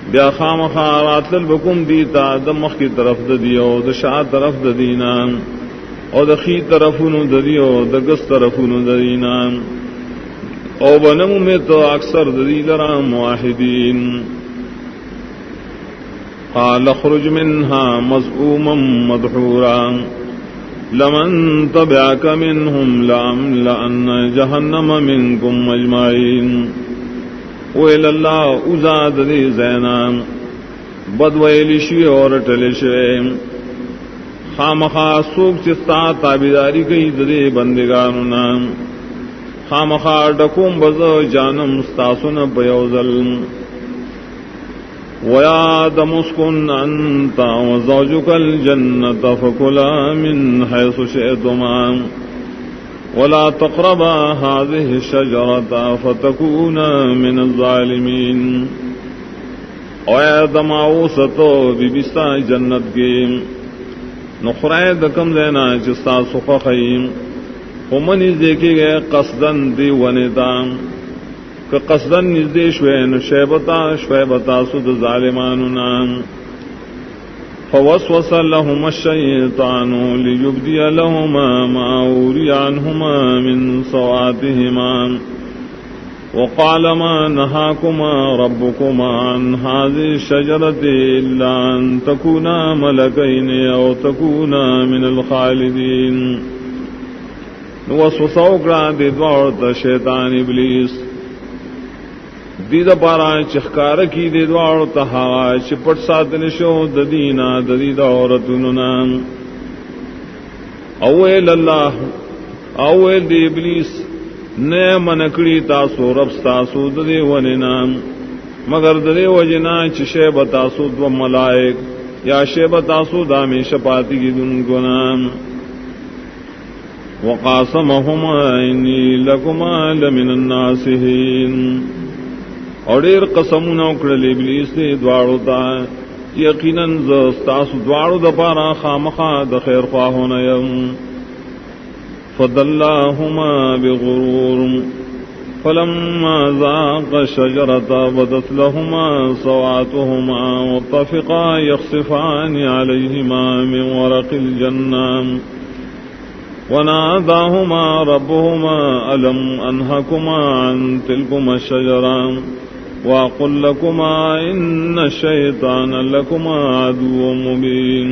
بیا خامخا راتل بکم دیتا دمخ کی طرف دیو د شا طرف دینا او د خی طرفونو دیو د گس طرفونو دینا او بنم میں تو اکثر دی لرا موحدین قال اخرج منها مذءوما مدحورا لمن تبعك منهم لأملأن جهنم منكم اجمعين ویل اللہ ازاد دی زینام بدویلی شوی اور ٹلی شوی خامخا سوک چستا تابداری کئی ددی بندگانونا خامخا ڈکوم بز جانم ستاسن پیوزل ویا آدم اسکن انتا وزوجک الجنت فکلا من حیث شئتما ولا تقربا هذه الشجرة فتكونا من الظالمين او آدم آوستو بی بستا جنت کی نخرائے دکم دینا چستا سخا خیم ومن ازدیکی گئے قصدن دی ونیتا کہ قصدن نزدی شوین شویبتا سد ظالماننا فوسوس لهما الشيطان ليبدي لهما ما أوري عنهما من سوآتهما وقال ما نهاكما ربكما عن هذه الشجرة إلا أن تكونا ملكين أو تكونا من الخالدين وسوس وکړه د دوړ شیطان ابلیس دید پارا چخکار کی دے دوار تہا چپٹ ساتن شو ددینا ددید عورتننا اویل اللہ اویل دی ابلیس نئے منکڑی تاسو رب ستاسو ددی وننا مگر ددی وجنا چشیب تاسو دو ملائک یا شیب تاسو دامی شپاتی کی دن گنام وقاسمہما انی لکما لمن الناسہین اور دیر قسمونه وکړل ابلیس دې دواړو ته یقینا ز تاسو دواړو د پاره خامخا د خیر خواهونه يم فضلهما بغرور فلما ذاق الشجرة بدت لهما سوآتهما وطفقا يخصفان عليهما من ورق الجنة وناداهما ربهما ألم أنهكما عن تلكما الشجرة وَقُلْ لَكُمَا إِنَّ الشَّيْطَانَ لَكُمَا عَدُوٌّ مُبِينٌ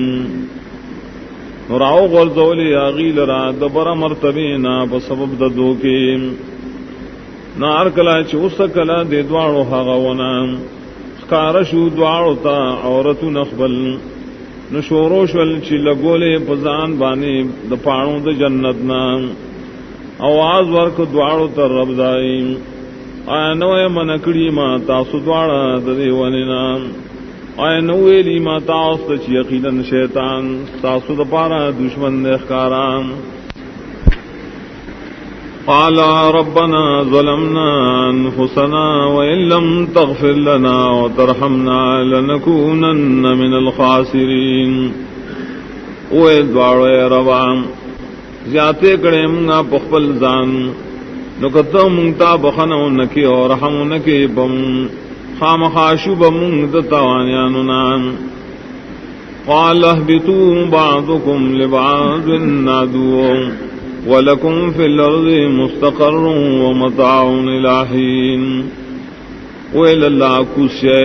راو غرزولی آغیل را دبر مرتبینا بسبب ددو کی نار کلا چوس کلا دی دوارو حغونا خکارشو دوارو تا عورتو نخبل نشوروشول چی لگولی پزان بانی دپانو د جنتنا آواز ورک دوارو تا رب دائیم آیا نوے منکڑی ما تاسو دوارا ددی وننا آیا نوے لی ما تاسو چی یقیدن شیطان تاسو دپارا دشمن اخکارام قالا ربنا ظلمنا انفسنا وإن لم تغفر لنا وترحمنا لنكونن من الخاسرین اوے دوارو اے ربام زیادے کڑے منگا پخپل زان نکتو منگتا بخنو نکی اور رحمو نکی بم خام خاشو بمنگ دتوانیانونا قال اهبطوا بعضكم لبعض عدو ولكم في الارض مستقر ومتاع الى حين ویل اللہ کوشے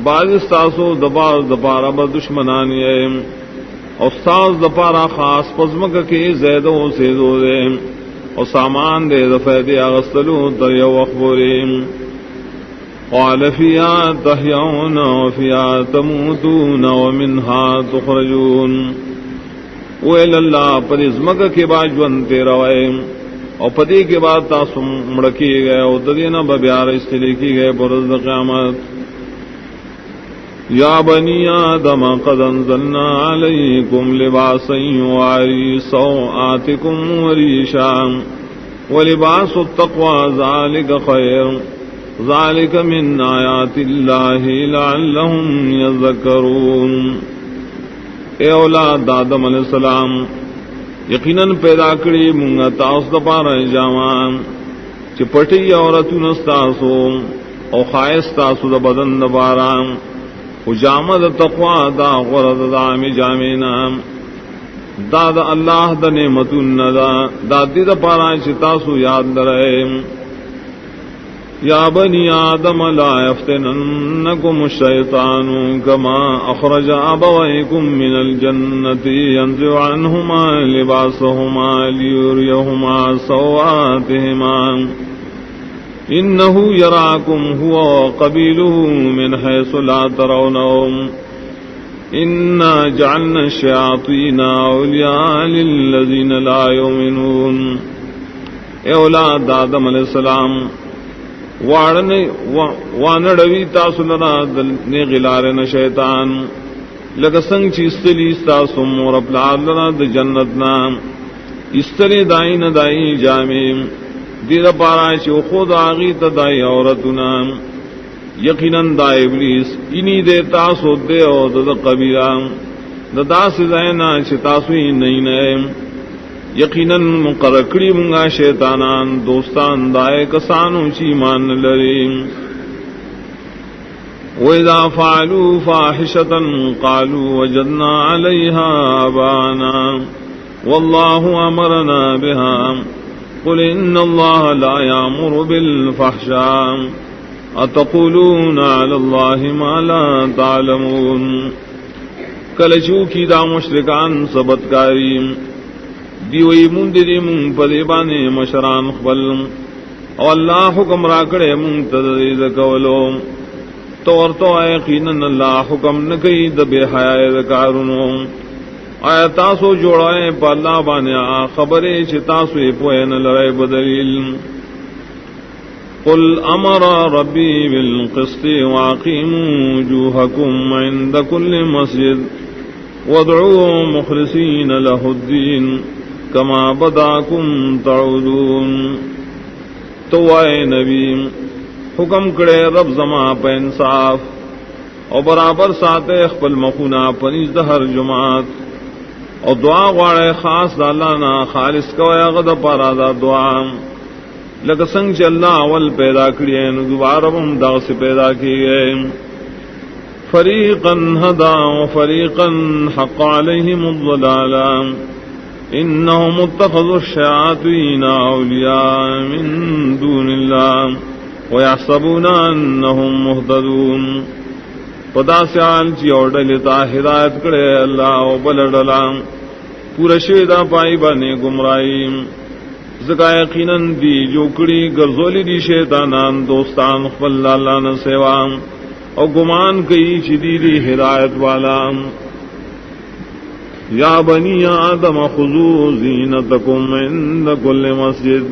بعض استاسو دبار دپارا با دشمنانی استاذ دپارا خاص پزمک کی زیدو سیدو دے اور سامان دے دفیدی اغسطلو در یو اخبریم قال فيها تحيون وفيها تموتون ومنها تخرجون ویل اللہ پر ازمک کے بعد جونتے روئے اور پدی کے بعد تاسو مڑکی گئے اور ددینا ببیار استلی کی گئے برز قیامت یا بنی آدم قد انزلنا علیکم لباسا یواری سوآتکم وریشا ولباس التقوى ذلك خیر ذلك من آیات اللہ لعلهم یذکرون اے اولاد آدم علیہ السلام یقیناً پیدا کری منگا تاس دپارا جامان چپٹی عورتو نستاسو او خائص تاسو دا بدن دا بارام حجامد تقوی دا غرد دا جامینا دا دا اللہ دا نعمتن دا دی دا پارا چتاسو یاد درائے یا بنی آدم لا یفتننکم الشیطان کما اخرج ابویکم من الجنت ینزع عنہما لباسہما لیوریہما سوآتہما انہو یراکم ہوا قبیلہ من حیث لا ترونہم انا جعلنا الشیاطین اولیاء للذین لا یؤمنون. اے اولاد آدم علیہ السلام وانڑوی تاسو لنا دلنے غلارن شیطان لگا سنگ چی استلی استاسو مور پلار لنا د جنتنا استلی دائی ندائی جامیم دیر پارا چی خود آغی تدائی عورتنا یقیناً دا ابلیس انہی دے تاسو دے او دا قبیلہ دا سزائنا چی تاسوی نئی نئے یقیناً مقرکڑی منگا شیطانان دوستان دائے کسانو چی مان لریم. وَإِذَا فَعَلُوا فَاحِشَةً قَالُوا وَجَدْنَا عَلَيْهَا آبَاءَنَا وَاللَّهُ أَمَرَنَا بِهَا قُلْ إِنَّ اللَّهَ لَا يَأْمُرُ بِالْفَحْشَاءِ أَتَقُولُونَ عَلَى اللَّهِ مَا لَا تَعْلَمُونَ. کلچو کی دا مشرکان سبتکاریم دیوئی مندری من پدیبانے مشران خبل او اللہ حکم راکڑے من تدرید کولو طور تو یقیناً اللہ حکم نکی دبے حیاء دکارنو آیا تاسو جوڑائے پا اللہ بانے خبرے چھ تاسو پوین لرائے بدلیل. قل امر ربی بالقسط واقیموا وجوہکم عند کل مسجد وادعوا مخلصین لہ الدین کما بداکم تعودون. تو اے نبی حکم کرے رب زما پہ انصاف اور برابر ساتے اخپل مخونا پنیز دہر جماعت اور دعا غاڑے خاص دالانا خالص کویا غد پارا دا دعا لکہ سنگ چ اللہ اول پیدا کریے نو دوبارہ ہم دا سے پیدا کیے. فریقا ہدا وفریقا حق علیہم الضلالہ انہم اتخذوا الشیاطین اولیاء من دون اللہ ویحسبون انہم مہتدون. پدا سیال چی اور ڈلتا ہدایت کرے اللہ و بلڈلا پورا شیدہ پائی بانے گمرائی زکا یقیناً دی جو کڑی گرزولی دی شیطانان دوستان خفل اللہ نسیوان اور گمان کئی چی دی ہدایت والا. یا بنی آدم خذوا زینتکم عند کل مسجد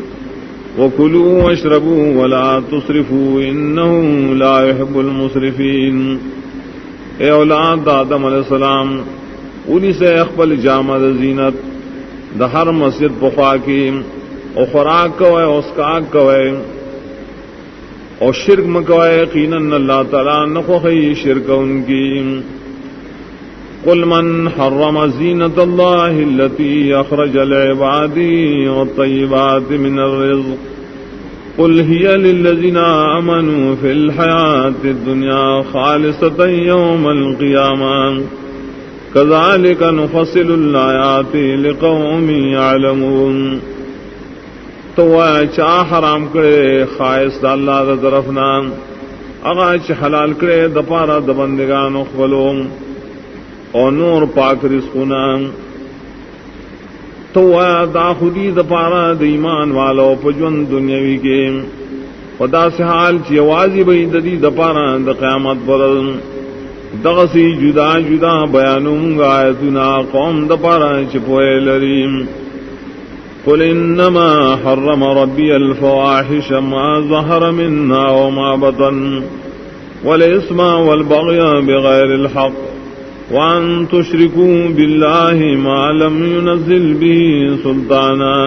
وکلوا واشربوا ولا تسرفوا انه لا يحب المسرفین. اے اولاد آدم علیہ السلام انہی سے اخبل جامع زینت دا ہر مسجد پخوا کی اور خوراک کوئے اسکاک کوئے اور شرک مکوئے یقیناً اللہ تعالیٰ نخوخی شرک ان کی. قل من حرم زینت اللہ التي اخرج لعبادی والطیبات من الرزق قل هي للذین آمنوا في الحیاة الدنیا خالصة یوم القیامہ کذالک نفصل الآیات لقوم یعلمون. تو چا حرام کرے خائص دا اللہ دا طرفنا اگا چ حلال کرے دپارا دبندگان اخبلوم اور نور پاک رزقنا. تو دا خودی دپارا دا ایمان والو پجون دنیاوی کے خدا سے حال چی آوازی بئی ددی دپارا دا قیامت پر دغسی جدا جدا بیانوں گا آیتنا قوم دپارا چپوئے لریم. قل انما حرم ربی الفواحش ما ظہر منها وما بطن والاسم والبغی بغیر الحق وان تشركوا بالله ما لم ينزل به سلطانا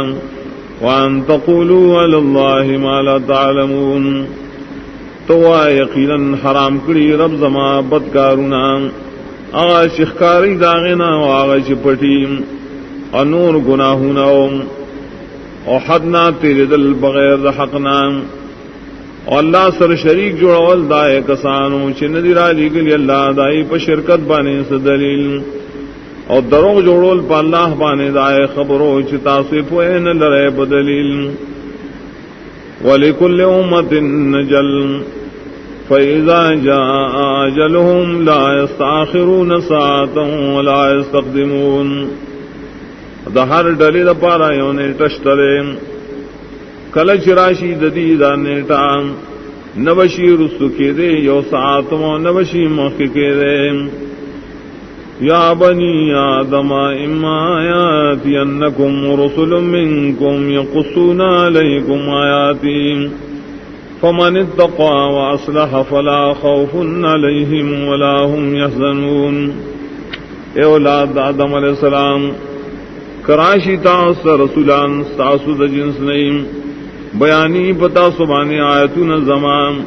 وان تقولوا على الله ما لا تعلمون. تو یقیناً حرام کری رب زما بدکارونا آغا شخکاری داغنا و آغا چپٹیم اور نور گناہونا اور حدنا تیرے دل بغیر حقنا اور اللہ سر شریک جوڑول دائے کسانو چندی را لیگلی اللہ دائی پا شرکت بانے سے دلیل اور دروغ جوڑول پا اللہ بانے دائے خبرو چتا سے پوئے نہ لرے بدلیل وَلِكُلِّ أُمَّةٍ نَجَلٌ فَإِذَا جَاءَ أَجَلُهُمْ لَا يَسْتَأْخِرُونَ سَاعَةً وَلَا يَسْتَقْدِمُونَ دا ہر ڈلی دا پارا یو نیٹا شترے کلچ راشی ددی دا نیٹا نبشی رسو کے دے یو ساعتمو نبشی موقع کے دے یا بنی آدم اما یاتینکم رسل منکم یقصون علیکم آیاتی فمن اتقى واصلح فلا خوف علیہم ولا هم یحزنون. اے اولاد آدم علیہ السلام کراشی تاس رسولان تاسو د جنس نیم بیانی پتا سبانی آیتون زمان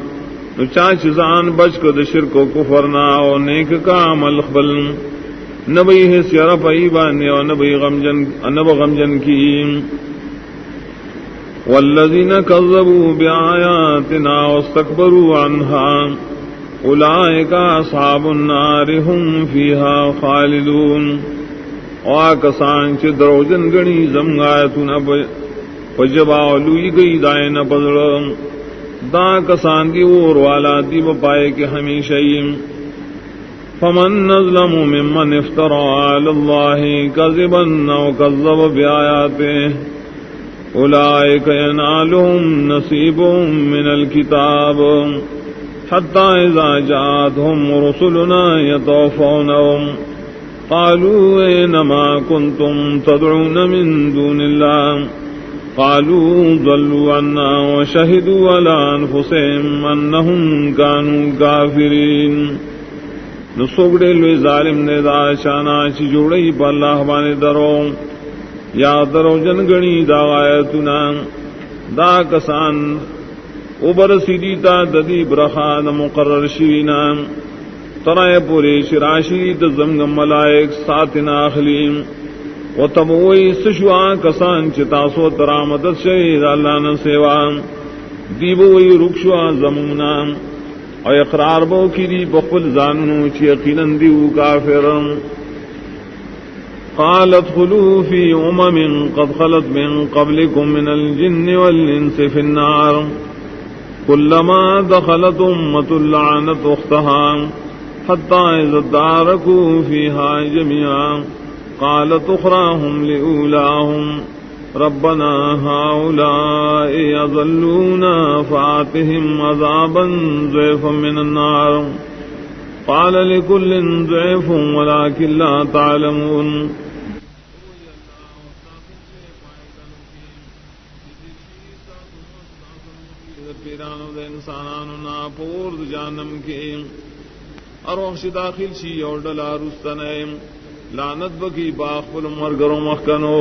نو چاچ زان بچ کو د شرک و کفر نہ او نیک کا عمل خبل نبی ہے سیرا پئی بانے او نبی غمجن کی والذین کذبوا بآیاتنا واستکبروا عنها اولئک اصحاب النار هم فیها خالدون. کسان چ دروجن گنی زمغایتنا پجباولوی گئی دائن پدڑ دا کسان دی اور والا دی پائے کہ ہمیشہ فمن نظلم ممن افترى على الله كذبا او كذب بآياته اولئك ينالهم نصيب من الكتاب حتى اذا جاءتهم رسلنا يتوفونهم قالوا اينما كنتم تدعون من دون الله قالوا ضلوا عنا وشهدوا على انفسهم انهم كانوا كافرين. نسوگڑے لوی ظالم نے دا شانا چی جوڑی پا اللہ بانے درو یا درو جنگنی دا غایتنا دا کسان اوبر سیدیتا ددی برخان مقرر شوینا ترائے پوری شراشی دا زمگم ملائک ساتنا اخلیم و تبوئی سشوا کسان چی تاسو ترامدت شہید اللہ نسیوان دیبوئی رکشوا زمونا اور اقرار بو کی دی بخل زانو چی یقیناً دیو کافر. قالت خلو فی امم قد خلت من قبلکم من الجن والانس فی النار كلما دخلت امت لعنت اختها حتى اذا اداركوا فيها جميعا قالت اخراهم لأولاهم ربنا هؤلاء يضلونا فآتهم عذابا ضعفا من النار قال لكل ضعف ولكن لا تعلمون. پیرانو دے انسانانو نا پور جانم کے اروخ داخل شی اور ڈلا رستنیم لعنت بکی باخل مرگرو مخکنو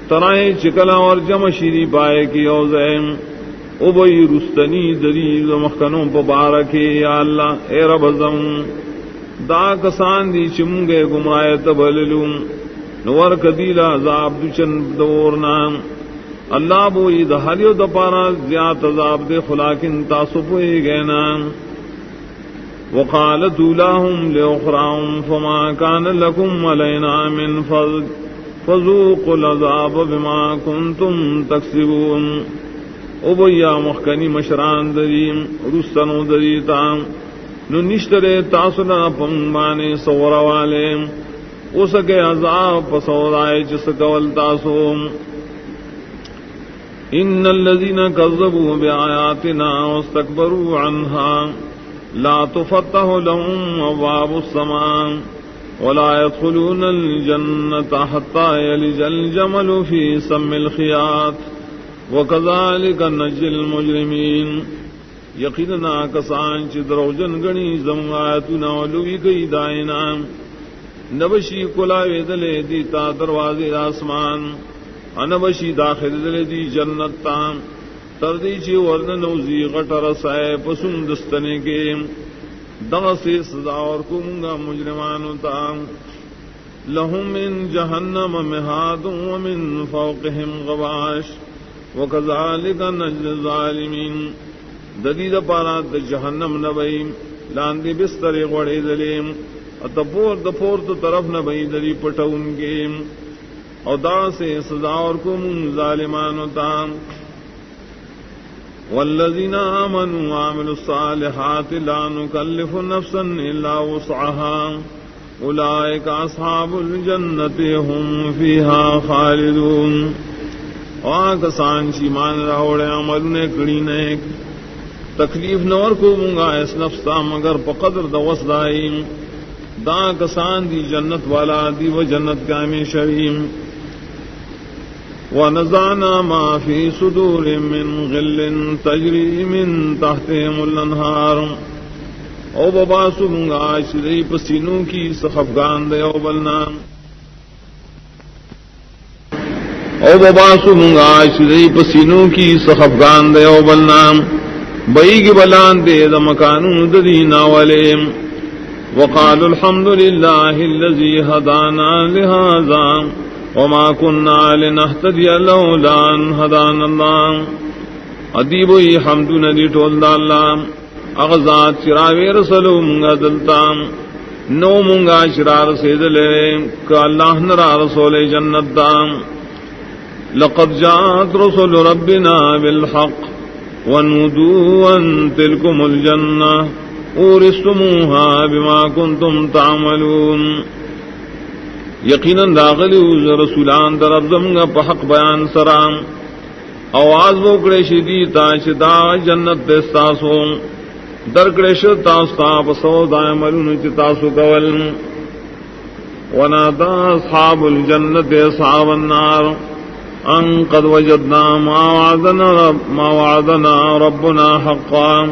ترائے چکلا اور جمع شیری پائے کی اوزیم ابئی رستنی دریل مخکنوں پا بارکی یا اللہ اے رب ازم دا کسان دی چمگے گمراہ تبللوم نور کدیلا عذاب دچن دورنا اللہ بوئی دہریو دپارا زیاد عذاب دے خلاکن تاسپوئی گینا. وقالت اولاہم لأخراہم فما کان لکم علینا من فضل فذوقوا العذاب بما کنتم تکسبون. او بیا مخکنی مشران دریم رستنو دریتا نو نشترے تاسنا پنگمانے سورا والے او سکے عذاب پسورائے چسکول تاسو. ان الذين كذبوا بآياتنا واستكبروا عنها لا تفتح لهم أبواب السماء ولا يدخلون الجنة حتى يلج الجمل في سم الخياط وكذلك نجزي المجرمين. یقینا کسان چ دروجن گنی زمایتنا ولوی گئی دائنا نبشی کلاوی دلے دیتا دروازے آسمان انبشی داخل دلے دی جنت تام تردی چی ورن نوزی غٹر سائے پسند دستنے کے دغ سے سزا اور کمگا مجرمانو تام. لهم من جہنم مہاد ومن فوقهم غواش وكذلك نجزي الظالمين. ددید پارا د جہنم نبئی لاندی بستر غڑے دلیم اتپور دپور تو طرف نبئی دری پٹون کے اور دا سے سزا اور کم ظالمان تام والذین آمنوا وعملوا الصالحات لا نکلف نفسا الا وسعها اولئک اصحاب الجنت هم فیها خالدون. کسان شیمان راوڑے عمل نے کڑی نیک تکلیف نور کو منگا اس نفسا مگر پقدر دوس دائیم دا کسان دی جنت والا دی و جنت کا میں شریم. ونزعنا ما في صدور من غل تجري من تحتهم الانهار او بباسو منگا شدی پسینوں کی سخفگان دے او بلنا او بباسو منگا شدی پسینوں کی سخفگان دے او بلنا بیگ بلان دے دا مکانون ددینا ولیم. وقالوا الحمد لله الذي هدانا لهذا وما كنا لنهتدي لولا ان هدانا الله. ادیب وی حمد ندی ٹول دا اللہ اغزاد چراوی رسلو منگا دلتا نو منگا شرار سیدلے کہ اللہ نرا رسول جنت دا. لقد جاءت رسل ربنا بالحق ونودوا ان تلكم الجنة اورثتموها بما كنتم تعملون. یقیناً داخلی رسولان طرف زمگا پا حق بیان سرام آواز بوکڑے شدی تاشدا جنت دستاسو درکڑے شد تاستا پسو دائملون چتاسو کول. ونادا اصحاب الجنت اصحاب النار ان قد وجدنا ما وعدنا ربنا حقا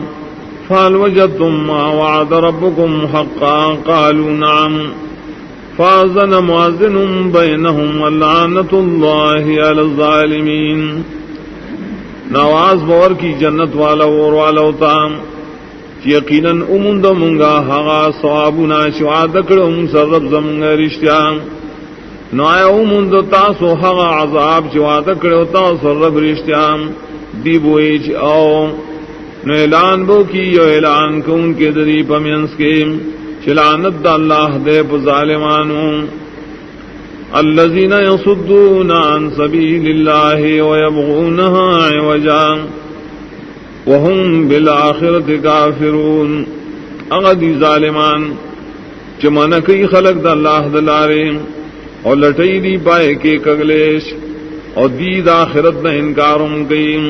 فهل وجدتم ما وعد ربكم حقا قالوا نعم فاذن مؤذن بينهم ولعنة الله على الظالمين. نواز بور کی جنت والا اور والا ہوتا یقیناً امند منگا ہغا ثوابنا شواد کڑم سرب زمنگا رشتیا نایا امند تاسو ہغا عذاب شواد کڑو تاسو رب رشتیا دی بوئیچ او نو اعلان بو کی یو اعلان کون کے دری پمینس کے چلانت دا اللہ دے پا ظالمانو. الذین یصدون عن سبیل اللہ ویبغونها عوجا وهم بالآخرت کافرون. اغدی ظالمان چمنکی خلق دا اللہ دلارے اور لٹئی دی پائے کے کگلیش اور دید آخرت دا انکارم کئیم.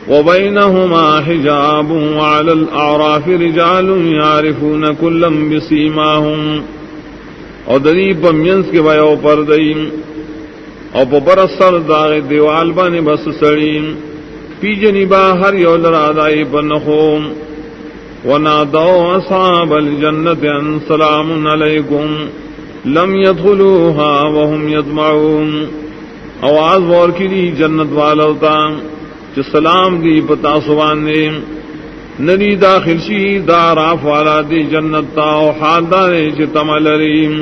وبينهما حجاب وعلى الأعراف رجال يعرفون كلا بسيماهم اور دری پمینس کے بیو پردیم اور پپر سر داغ دیوال بانے بس سڑیم پی جنبا ہر یول رادائی پنخوم. ونادوا اصحاب الجنة ان سلام علیکم لم يدخلوها وهم يطمعون. آواز وار کی دی جنت والوتا سلام دی پتا سبان نے ندی داخل شی داراف والا دی جنت تا او حال دارے چتم لریم.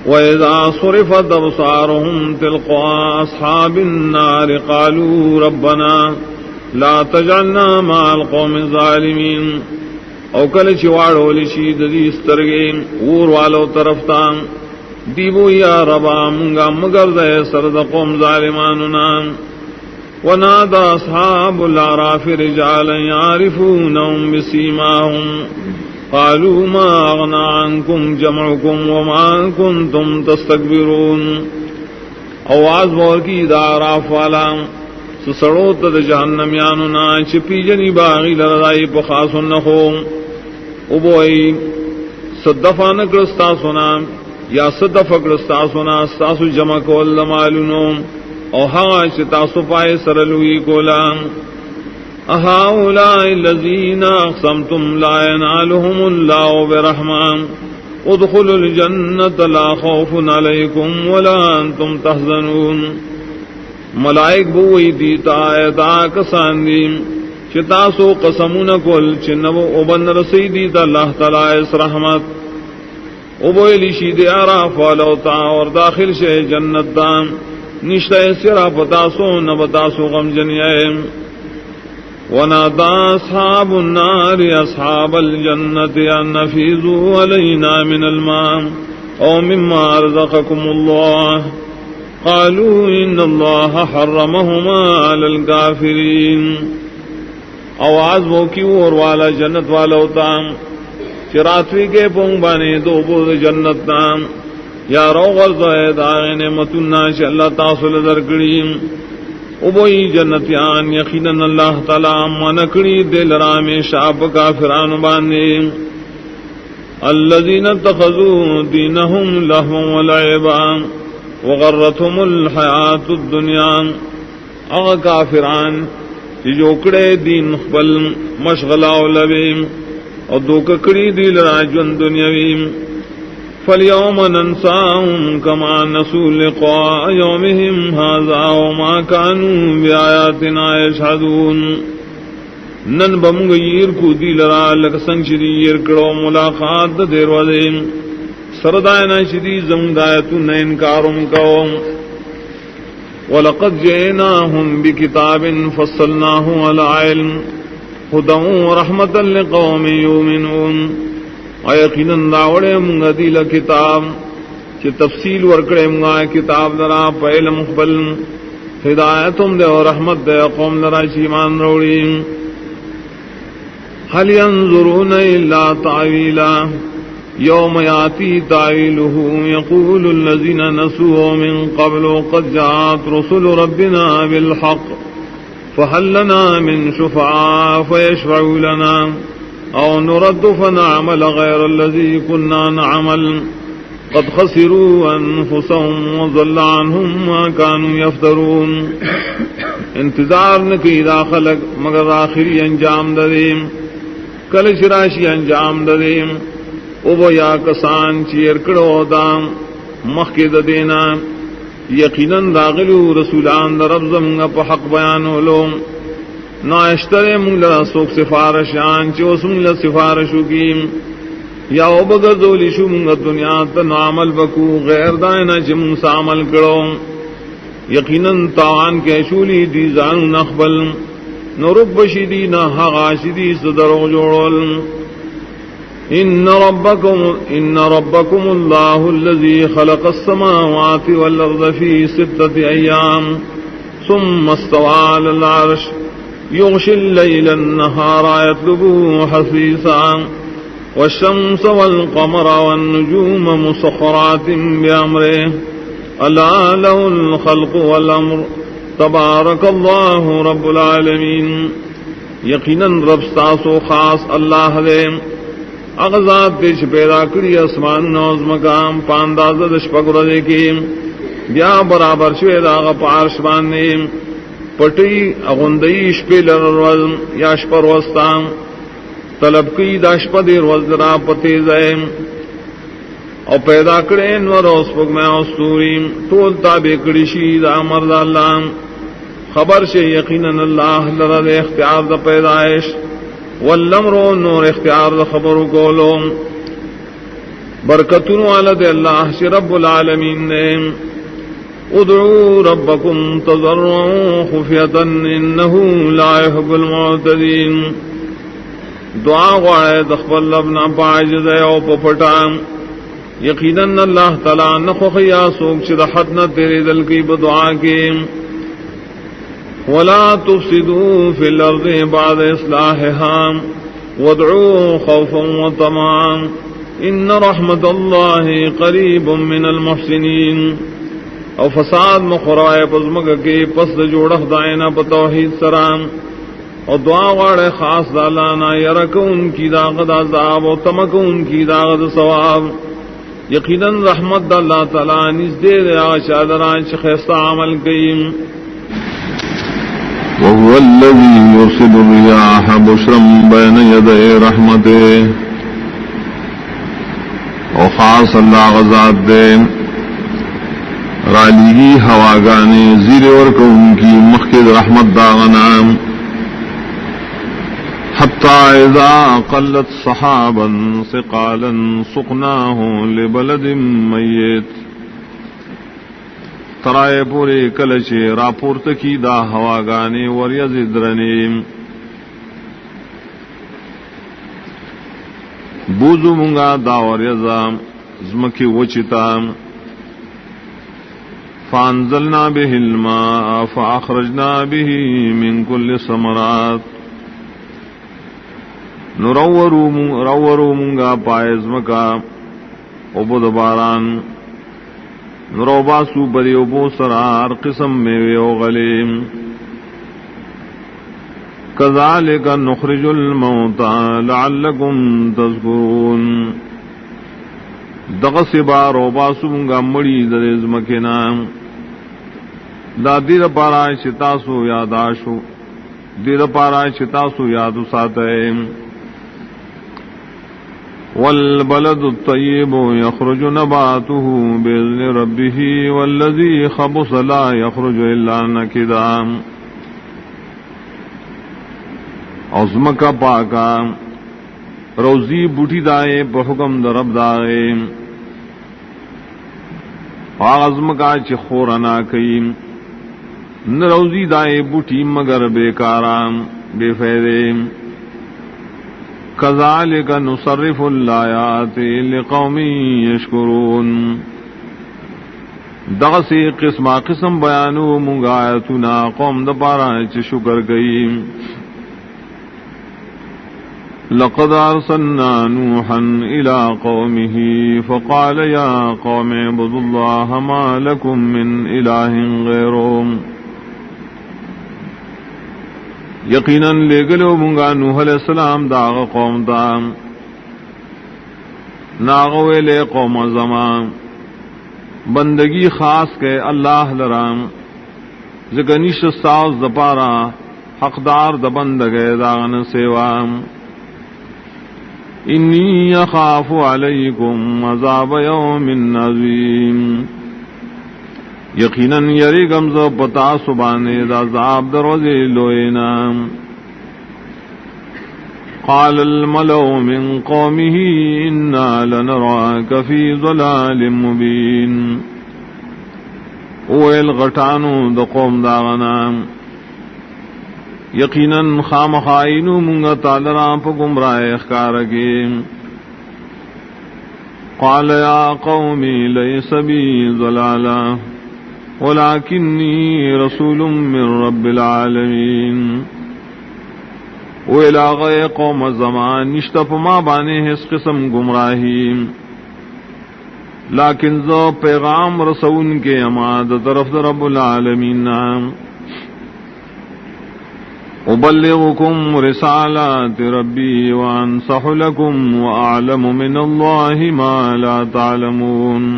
وَإِذَا صُرِفَتْ أَبْصَارُهُمْ تِلْقَاءَ أَصْحَابِ النَّارِ قَالُوا رَبَّنَا لَا تَجْعَلْنَا مَعَ الْقَوْمِ الظَّالِمِينَ. او کل چواڑو لشی دی استرگے اور والو طرف تا دیبو یا ربا منگا مگر دے سرد قوم ظالماننا. ونادى أصحاب الأعراف رجالا يعرفونهم بسيماهم قالوا ما أغنى عنكم جمعكم وما كنتم تستكبرون. آواز بور کی دا عراف والا سسڑو تد جہنمیاننا چپی جنی باغی لردائی پخاس نخو ابوئی صدفا نکرستا سنا یا صدف اکرستا سنا ستاسو جمع کول لمالونو او ہاں چتاسو پائے سرلوی کولا. اہاؤلاء الذین اقسمتم لا ینالهم اللہ برحمان ادخلوا الجنت لا خوف علیکم ولا انتم تحزنون. ملائک بوئی دیتا ایتا کسان دیم چتاسو قسمون کل چنو ابن رسی دیتا اللہ تعالی اس رحمت ابوئی لشید عراف والوتا اور داخل شے جنت دام نشتہ سرا پتاسو نہ بتاسو غم جنیائے. ونادى أصحاب النار أصحاب الجنة أن نفيذوا علينا من الماء أو مما رزقكم الله قالوا إن الله حرمهما على الكافرين. آواز وہ کی اور والا جنت والا ہوتا چراتوی کے پونگ بانے دو بود جنت نام یا رو غرض داغ نعمتنا چ اللہ تاصل درکڑی ابوئی جنتیان یقیناً اللہ تعالی منکڑی دل رام شاب کافران بانے الذين اتخذوا دينهم لهوا ولعبا وغرتهم الحياة الدنيا. اغا کافران جوکڑے دین خپل مشغلہ و لبیم اور دوککڑی دیل راجون دنیاویم. فَالْيَوْمَ نَنْسَاهُمْ كَمَا نَسُوا لِقَاءَ يَوْمِهِمْ هَذَا وَمَا كَانُوا بِآيَاتِنَا يَجْحَدُونَ. نن بمغیر کو دی لرا لک سنگ شدیر کرو ملاقات دیر ودیم سردائنا شدی زمدایتو نا انکارم کو. وَلَقَدْ جِئْنَاهُمْ بِكِتَابٍ فَصَّلْنَاهُ عَلَى عِلْمٍ هُدًى وَرَحْمَةً لِقَوْمٍ يُؤْمِنُونَ. یقیناً داوڑے منگا دیل کتاب چی تفصیل ورکڑے منگا کتاب درا پہل مقبل ہدایتم دے اور رحمت دے قوم درا چیمان روڑی. هل ينظرون إلا تعويلا يوم يأتي تعويله يقول الذين نسوا من قبل قد جاءت رسل ربنا بالحق فهل لنا من شفعاء فيشفعوا لنا أو نرد فنعمل غير الذي كنا نعمل قد خسروا أنفسهم وضل عنهم ما كانوا يفترون. انتظار نکی داخلق مگر آخری انجام ددیم کل شراشی انجام ددیم او وہ یا کسان چیر کڑو دام مخید دینا یقیناً داغلو رسولان در رب زمگا پا حق بیانولو نا اشترے منگلہ سوک سفارشان چو سمگلہ سفارشو کیم یا او بگردولی شو منگا دنیا تن عمل بکو غیر دائنا چمون سا عمل کرو یقیناً تاوان کے شولی دی زانو نخبل نرب بشیدی نا حغاشدی صدرو جوڑل. ان ربکم اللہ الذی خلق السماوات والارض فی 6 ایام ثم استوى على العرش يغشي الليل النهار يطلبه حثيثا والشمس والقمر والنجوم مسخرات بأمره ألا له الخلق والأمر تبارک اللہ رب العالمین. یقیناً رب ستاسو خاص اللہ دے اغزاد دیش پیدا کری اسمان نوز مقام پانداز دش پکر دے کی بیا برابر شوید آغا پارش باندے پٹی اغندی شپی لرروز یا شپر وستان طلب کی دا شپا دیر وزرا پتیزے او پیدا کرے انور اسپک میں استوریم طول تابع کرشی دا مرد اللہ خبر سے یقیناً اللہ لرد اختیار دا پیدائش والامر نور اختیار دا خبر کولو برکتن والد اللہ سے رب العالمین نے ادعو ربکم تضرعا خفیتا انہو لا يحب المعتدین. دعا غوائے دخبر لبنا پاعجز او پپٹان یقیناً اللہ تعالیٰ نخوخیا سوک چھ حد نہ تیرے دل کی بدعا کے. ولا تفسدوا فی الارض بعد اصلاحها وادعوا خوفا وطمعا ان رحمت اللہ قریب من المحسنین. او فساد مخرائے پزمک کے پس جوڑخ دائنا بتوحید سرام اور دعا واڑے خاص دالانا یرک ان کی داغد عذاب و تمک ان کی داغد ثواب. یقیناً رحمت اللہ تعالیٰ نزدے دے آشادران شخصہ عمل کئیم. وهو الذي يرسل الرياح بشرا بين يدي رحمته. او خاص اللہ غزاد دے رالیگی ہواگانے زیر ورکو ان کی مخید رحمت داغنام حتى إذا قلت صحابا ثقالا سقناه لبلد ميت. ترائے پورے کلچے راپورت کی دا ہواگانے وریز درنیم بوزو منگا داور یزام زمکی وچتا فانزلنا به الماء فاخرجنا به من كل الثمرات نورو منگا پائز مکا عبد باران نورو باسو بری عبو سرار قسم میں غلیم کذالک نخرج الموتى لعلکم تذکرون دغس بار و باسو منگا مڑی درز مکنا دا دیر پارا شتاسو یاداشو دیر پارا شتاسو یادو ساتے والبلد الطيب يخرج نباته بإذن ربه والذي خبث لا يخرج إلا نكدا عظمک پاکا روزی بوٹی دائے بحکم درب دائے عظمکا چخورنا کئی نروزی دائے بوٹی مگر بیکارام بے فیدے کذالک نصرف الآیات لقوم یشکرون دغسی قسم قسم بیانو منگایتنا قوم دپارا چ شکر گئی لقد ارسلنا نوحا الى قومه فقال يا قوم اعبدوا الله ما لكم من اله غيره یقیناً لے گلو منگا نوح علیہ السلام داغ قوم دام ناغوے لے قوم زمان بندگی خاص کے اللہ لرام زگنیش ساز دپارا حقدار دبندگے داغن سیوام انی یخاف علیکم عذاب یوم عظیم یقیناً یری گمزو پتا سبانے دا عذاب دروزے لوئینا قال الملو من قومه انا لنراک فی ضلال مبین اویل غٹانو دا قوم داغنا یقیناً خامخائنو منگا تالران پا گمراہ اخکارکی قال یا قومی لیس بی ضلالا ولكنني رسول من رب العالمین ویلاغے قوم زمان نشتف ما بانے اس قسم گمراہی لیکن زو پیغام رسول کے اماد طرف رب العالمین ابلغکم رسالات ربی وانصح لکم واعلم من اللہ ما لا تعلمون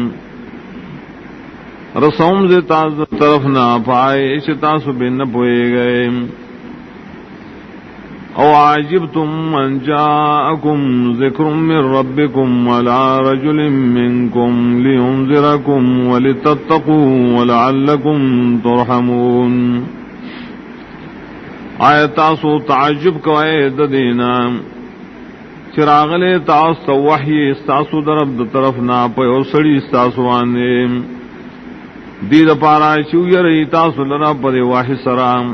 رسوم سے تاز طرف نہ پائے چتاس بن پوئے گئے او عجبتم ان جاءکم ذکر من ربکم علی رجل منکم لینذرکم ولتتقوا ولعلکم ترحمون آیتاسو تعجب کوئے ددینا چراغلے تاس وحی استاسو درب طرف نہ پے سڑی استاسو آنے دید پارا چویری تاسو لرا پر واحد سرام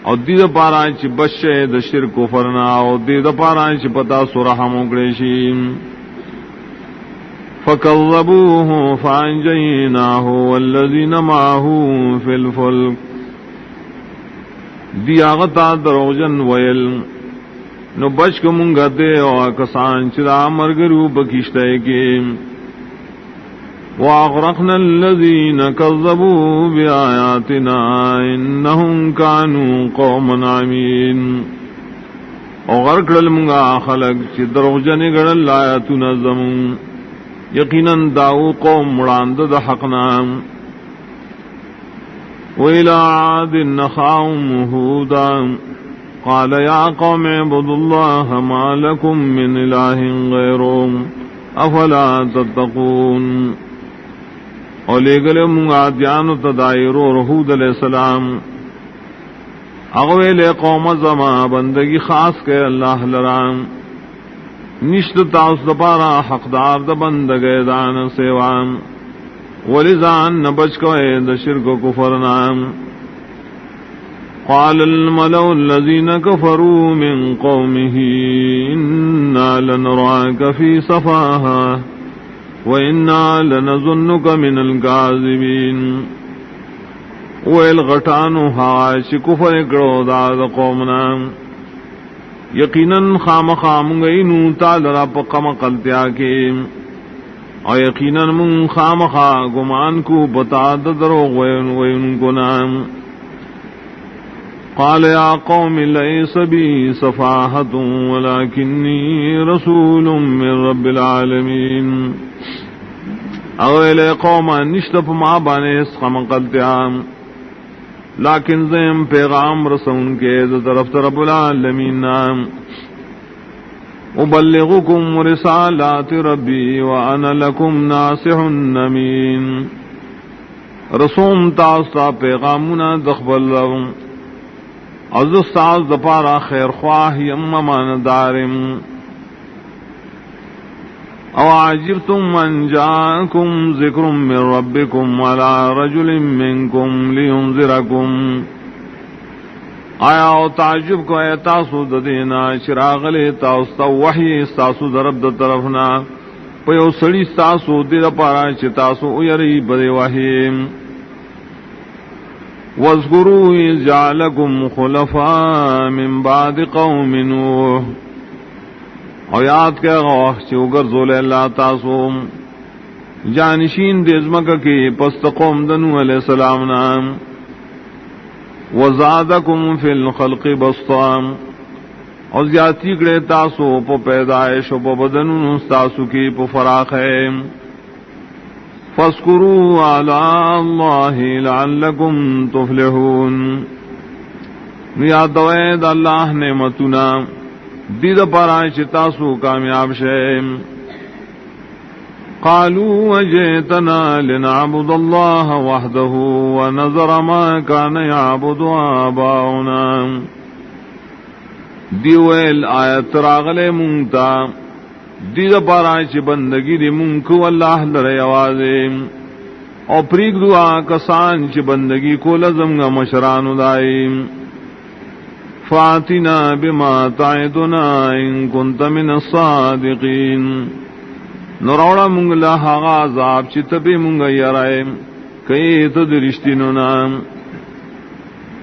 او دید پارا چی بشے د شرک و فرنا او دید پارا چی پتا سرحم اگریشیم فکذبوه فانجیناہ والذین معاہو فی الفلک دیاغتا دروجن ویل نو بچ کمونگا دے او کسان چرا مرگرو بکشتے کے وَأَغْرَقْنَا الَّذِينَ كَذَّبُوا بِآيَاتِنَا إِنَّهُمْ كَانُوا قَوْمًا عَمِينَ او غرق للمنگا خلق چی دروجن گڑل آیاتنا زمون یقیناً داو قوم مراند دا حقنا وَإِلَىٰ عَادٍ نَخَاهُمْ هُودًا قَالَ يَا قَوْمِ اعْبُدُوا اللَّهَ مَا لَكُم مِّنْ إِلَٰهٍ غَيْرُهُ أَفَلَا تَتَّقُونَ اور لے گلے منگا دیانو تدائر و رہود علیہ السلام اغوے لے قوم زما بندگی خاص کے اللہ لرام نشت تاؤس دپارا حقدار دا بندگے دان سیوام ولزان نبچ کوئے دا شرک و کفرنام قال الملأ الذين كفروا من قومه إنا لنراك في سفاهة وإنا لنظنك من الكاذبين. ویل غٹانو ہاش کفر کرو داد قومنا یقیناً خام خام گئی نو تالرا پقم قلتیا کے اور یقیناً من خام خا گمان کو بتا دروغ وین کو نام. قال يا قوم ليس بي سفاهة ولكني رسول من رب العالمين. اویل قوم نشتپ ما بانے خم قلتیا لیکن زیم پیغام رسون کے طرف رب العالمین. ابلغکم رسالات ربی وانا لکم ناصح امین. رسوم تاستا پیغامنا دخبل رو از استاذ دپارا خیر خواہ یممان دارم. او عجبتم ان جاءكم ذکر من ربکم على رجل منکم لینذرکم. آیا او تعجب کو اے تاسو ددینا چراغ لے تاسو وحی تاسو درب د طرفنا پیو سڑی تاسو دیر پارا چ تاسو یری بری وحی. واذکروا اذ جعلکم خلفاء من بعد قوم نوح. او یاد کے غوح چوگر زول اللہ تاسو جانشین دیزمک کی پست قوم دنو علیہ السلام نام. وزادکم فی الخلق بسطا. او زیادتی کڑے تاسو پو پیدائش و پو بدنو تاسو کی پو فراخ ہے. فاذکروا علی اللہ لعلکم تفلحون. یاد دوید اللہ نعمتنا دید پارا چتاسو کامیاب شے. قالوا وجئتنا لنعبد اللہ وحدہ ونذر ما كان يعبد آباؤنا. دیویل آیت راغلے مونتا دید پارا چ بندگی دی مونکو اللہ لرے آوازے او پریگ دعا کسان چ بندگی کو لزم گا مشرانو دائیم. فاتنا بما تعدنا ان كنت من الصادقین. نروڑا منگلا ہاغا عذاب چتبی منگا یرائے کئی تدرشتینو نام.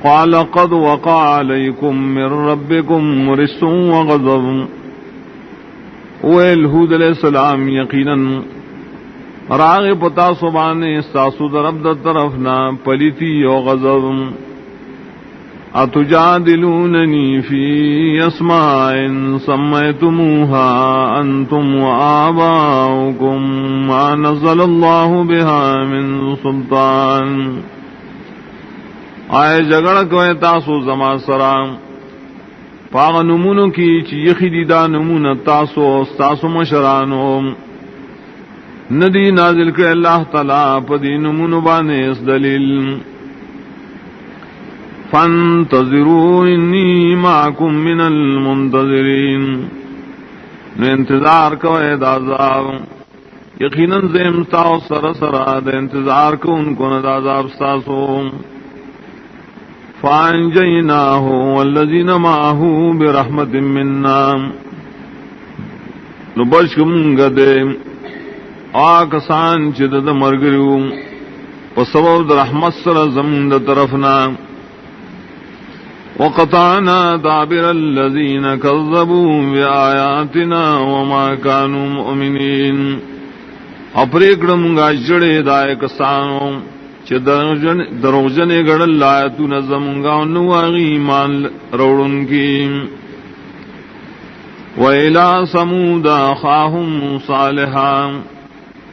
قال قد وقع علیکم من ربکم رجس وغضب. ویل ہود علیہ السلام یقیناً راغ پتا سبانے استاسو درب در طرفنا پلیتی و غضب. اتجادلوننی فی اسماء سمیتموها انتم وآباؤکم ما نزل اللہ بها من سلطان. آئے جگڑ کوئے تاسو زما سرام پاغ نمونو کی چیخی دیدہ نمون تاسو استاسو مشرانو ندی نازل کر اللہ تعالیٰ پدی نمونو بانے اس دلیل. فانتظروا انی معکم من المنتظرین. نو انتظار کوئے دازاب یقیناً زیمتاو سرسرا دے انتظار کو ان کو ندازاب ستاسو. فانجیناہ والذین معاہو برحمت مننا. نو بشکم گدے آکسان چدد مرگریو وسبب رحمت سر زمین طرفنا. وقطعنا دابر الذين كذبوا بآياتنا وما كانوا مؤمنين. اپریکڑم گا جڑے دائے کسانوں چھ دروجنے گڑل لایتو نظم گا نواغی ایمان روڑن کی. وَإِلَىٰ ثَمُودَ أَخَاهُمْ صَالِحًا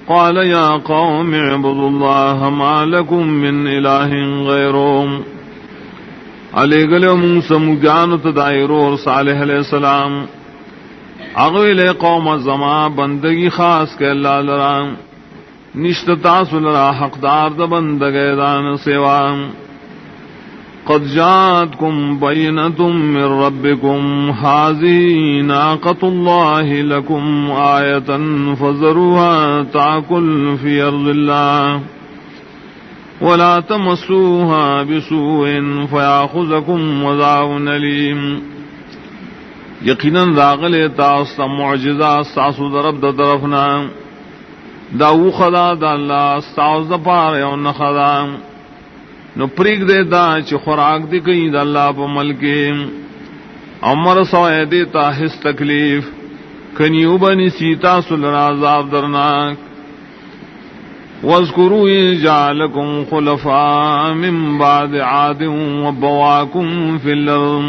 قَالَ يَا قَوْمِ اعْبُدُوا اللَّهَ مَا لَكُم مِّنْ إِلَٰهٍ غَيْرُهُ. علی گلے من سمودیان تدائر اور صالح علیہ السلام اغویل قوم زما بندگی خاص کے اللہ لرام نشتتا سلرا حقدار دا بندگی دان سوام. قد جاءتكم بينة من ربكم هذه ناقة الله لكم آية فذروها تأكل في أرض الله ولا تمسوها بسوء فيأخذكم عذاب أليم. یقیناً راغل تاستا معجزہ ساسو درب دا طرفنا داو خدا دا اللہ ساس دا پار یو نخدا نو پریگ دے دا چی خوراک دی کئی دا اللہ پا ملکی عمر سوئے دیتا حس تکلیف کنیو بنی سیتا سلر عذاب درناک. وَاذْكُرُوا إِذْ جَعَلَكُمْ خُلَفَاءَ مِنْ بَعْدِ عَادٍ وَبَوَّاكُمْ فِي الْأَرْضِ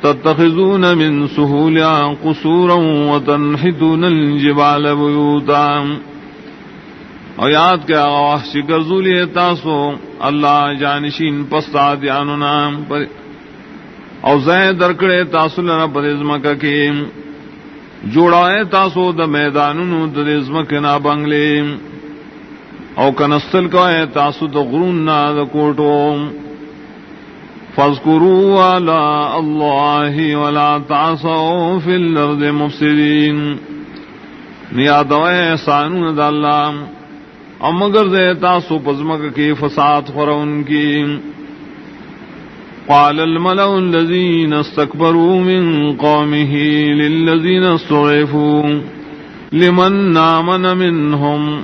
تَتَّخِذُونَ مِنْ سُهُولِهَا قُصُورًا وَتَنْحِتُونَ الْجِبَالَ بُيُوتًا. اور یاد کیا وحشی گرزولی تاسو اللہ جانشین پستا دیانونا او زین درکڑے تاسو لنا پر ازمکا کی جوڑائے تاسو دا میدانونو دا ازمکنا بنگلے او کنستل کوئے تاسو دا غروننا دا کوٹو. فاذکروا آلاء اللہ ولا تعصوا فی الارض مفسدین. نیادوئے احسانون دا اللہ او مگر دے تاسو پزمک کی فساد خورون کی. قال الملأ الذين استكبروا من قومه للذين استضعفوا لمن آمن منهم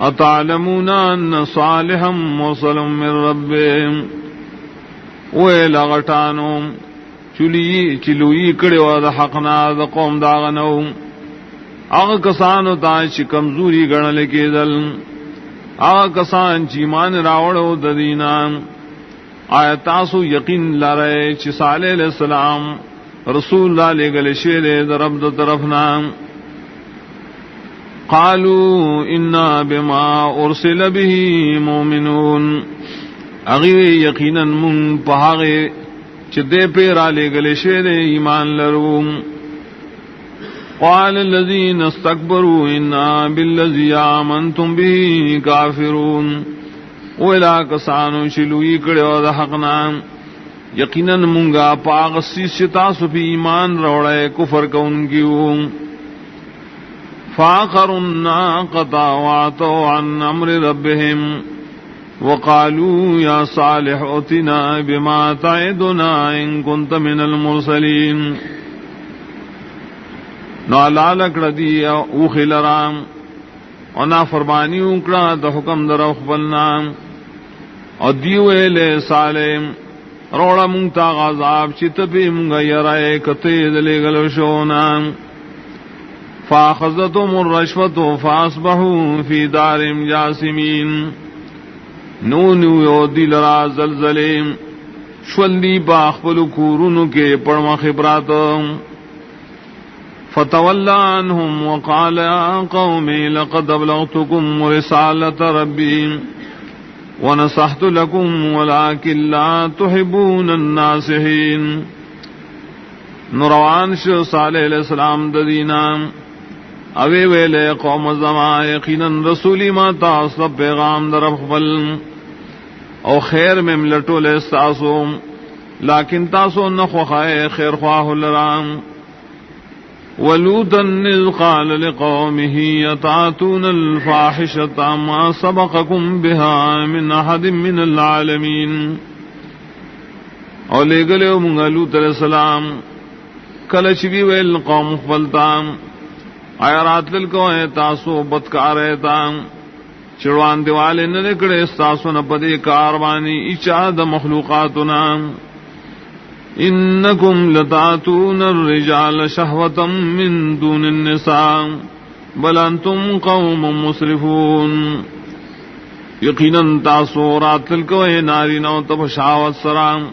اتعلمون ان صالحا مرسل من ربهم. ویلا غٹانو چلوئی کڑیو دا حقنا دا قوم داغنو آغا کسانو تا چی کمزوری گرنل کی دل آغا کسان چی مان راوڑو دا دینان. آیا تاسو یقین لارے چی صالح علیہ السلام رسول اللہ لے گلے شیرے در رب دا طرفنا. قالوا انا بما ارسل به مومنون. اغیر یقینا من پہاغے چی دے پیرا لے گلے شیرے ایمان لروم. قال الذين استكبروا انا بالذي آمنتم به کافرون. ویلا کسانو شلوئی کڑیو دا حقنا یقیناً منگا پاغسی شتاسو پی ایمان روڑے کفر کون کیو. فاقروا الناقة وعتوا عن امر ربهم وقالوا یا صالح اتنا بما تعدنا ان كنت من المرسلین. نو لالک ردی اوخی لرام ونا فرمانی اکڑا دا حکم در اخبلنا. اور دیوے لے سالم روڑا منگتا غذاب چتپی منگا یرائے کتید لے گلوشونا. فاخذتهم الرشوة فاصبحوا في دارهم جاسمین. نونو یو دل را زلزلیم شولی باخبلو کورونو کے پڑما خبرات. فتولى عنهم وقال يا قوم لقد أبلغتكم رسالة ربي ونصحت لكم ولكن لا تحبون الناصحين. نروان شو صالح علیہ السلام ددینا اوے ویلے قوم زمان یقینا رسولی ما تاسو پیغام در اخبل او خیر میں ملٹو لے ساسو لیکن تاسو نخوخائے خیر خواہ لرام. ولوطا إذ قال لقومه يتأتون الفاحشة ما سبقكم بها من أحد من العالمين. اور لے گلے منگا لوط علیہ السلام کلچوی ویل قوم خبلتام آیا رات للکو ہے تاسو بدکار ایتام چڑوان دیوالے نلکڑے استاسو نپدے کاروانی اچاد مخلوقاتنا. انکم لتاتون الرجال شہوة من دون النساء بل انتم قوم مسرفون. یقیناً تاسو رات للکوئے ناری نو تب شاوت سرام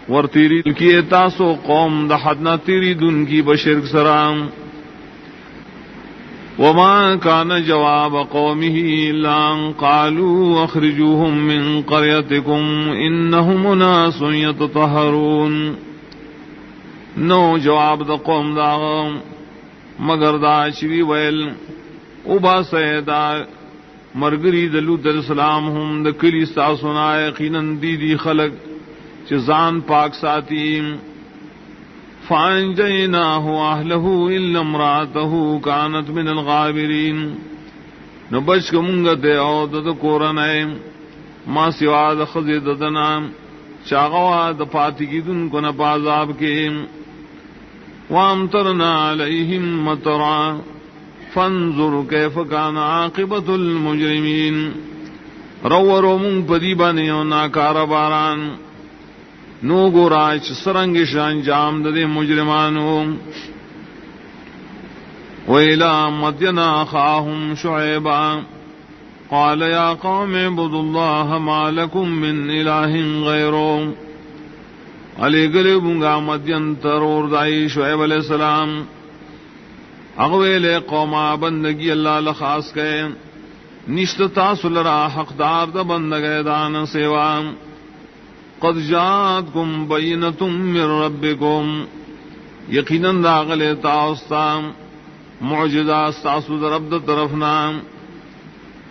ورتیری لکیے تاسو قوم دحدنا تیری دن کی بشرک سرام. وما كان جواب قومه إلا أن قالوا أخرجوهم من قريتكم إنهم أناس يتطهرون. نو جواب دا قوم دا مگر دا شوی ویل اوبا سیدا مرگری دا لوط علیہ السلام ہم دا کلی ساسونا یقیناً دی خلق چزان پاک ساتیم. فانجیناہ اہلہ الا امرأتہ کانت من الغابرین. نو بچ کا منگا دے او دا کورن ہے ما سوا د خزی ددنا چاغوا د پاتی کی دن کو نہ عذاب کے وامطرنا علیہم مطرا فانظر کیف کان عاقبت المجرمین رو من پدی بانی و ناکار باران نو گوراچ سرنگ شان جام دے مجرمانو ویلا مدینا خاہم شعیبا قال یا قوم اعبدوا اللہ ما لکم من الہ غیرو علی گلی بنگا مدین ترور دائی شعیب علیہ السلام اغویل قوما بندگی اللہ لخاص کے نشت تاسل را حقدار دا بندگی دان سیوام قد جاءتکم بینتم من ربکم یقیناً داغل تاستام معجزہ استاسو در رب دا طرفنام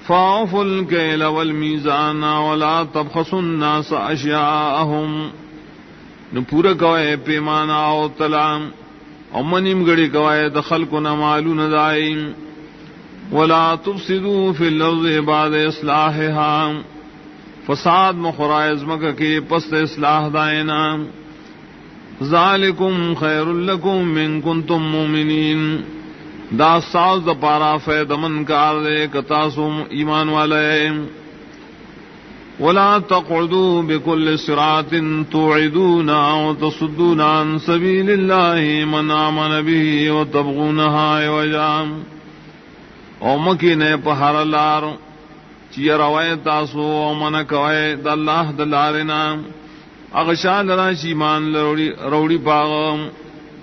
فاعفوا الکیل والمیزان ولا تبخسوا الناس اشیاءهم نو پورا کوئے پیمانا او تلام او منیم گڑی کوئے دخل کو نمالو ندائیم ولا تفسدوا فی الارض بعد اصلاحها فساد مخرائز مکہ کے پس اصلاح دائنا ذالکم خیر لکم من کنتم مومنین دا ساز دا پارا فید من کار دے کتاسم ایمان والے ولا تقعدوا بكل صراط توعدون وتصدون عن سبيل الله من آمن به وتبغونها عوجا او مکینے پہر لار چی روائے تاسو او من کوئے دا اللہ دلارنا اغشان لنا شیمان روڑی پاغم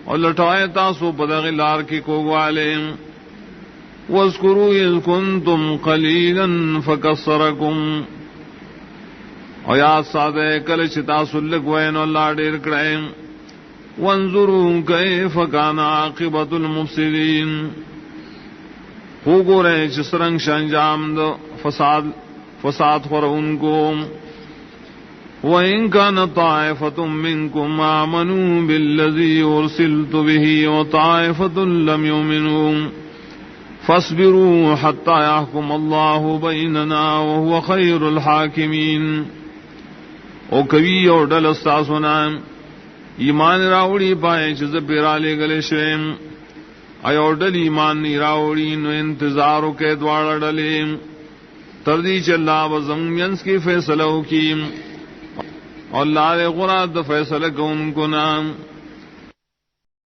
اور لٹوائے تاسو بدغ لار کی کوگوالے واذکروا اذ کنتم قلیلا فکسرکم اور یاد سادے کل چتا سلک وین اللہ ڈیر کرائیں وانظروا کیف کان عاقبت المفسدین ہو گو رہے چسرنگ شانجام دو فساد خور ان کو وَإِن كَانَ طَائِفَةٌ مِّنكُمْ آمَنُوا بِالَّذِي أُرْسِلْتُ بِهِ وَطَائِفَةٌ لَّمْ يُؤْمِنُوا فَاصْبِرُوا حَتَّى يَحْكُمَ اللَّهُ بَيْنَنَا وَهُوَ خَيْرُ الْحَاكِمِينَ او کبھی اور ڈل استاسونا ایمان راوڑی پائے چیز پیرالے گلے شویم ای اور ڈل ایمان نی راوڑی نو انتظارو کے دوارا ڈلیم تردی چلا وزمینس کی فیصلہ کی اور لارے غرات فیصلہ کو ان کو نام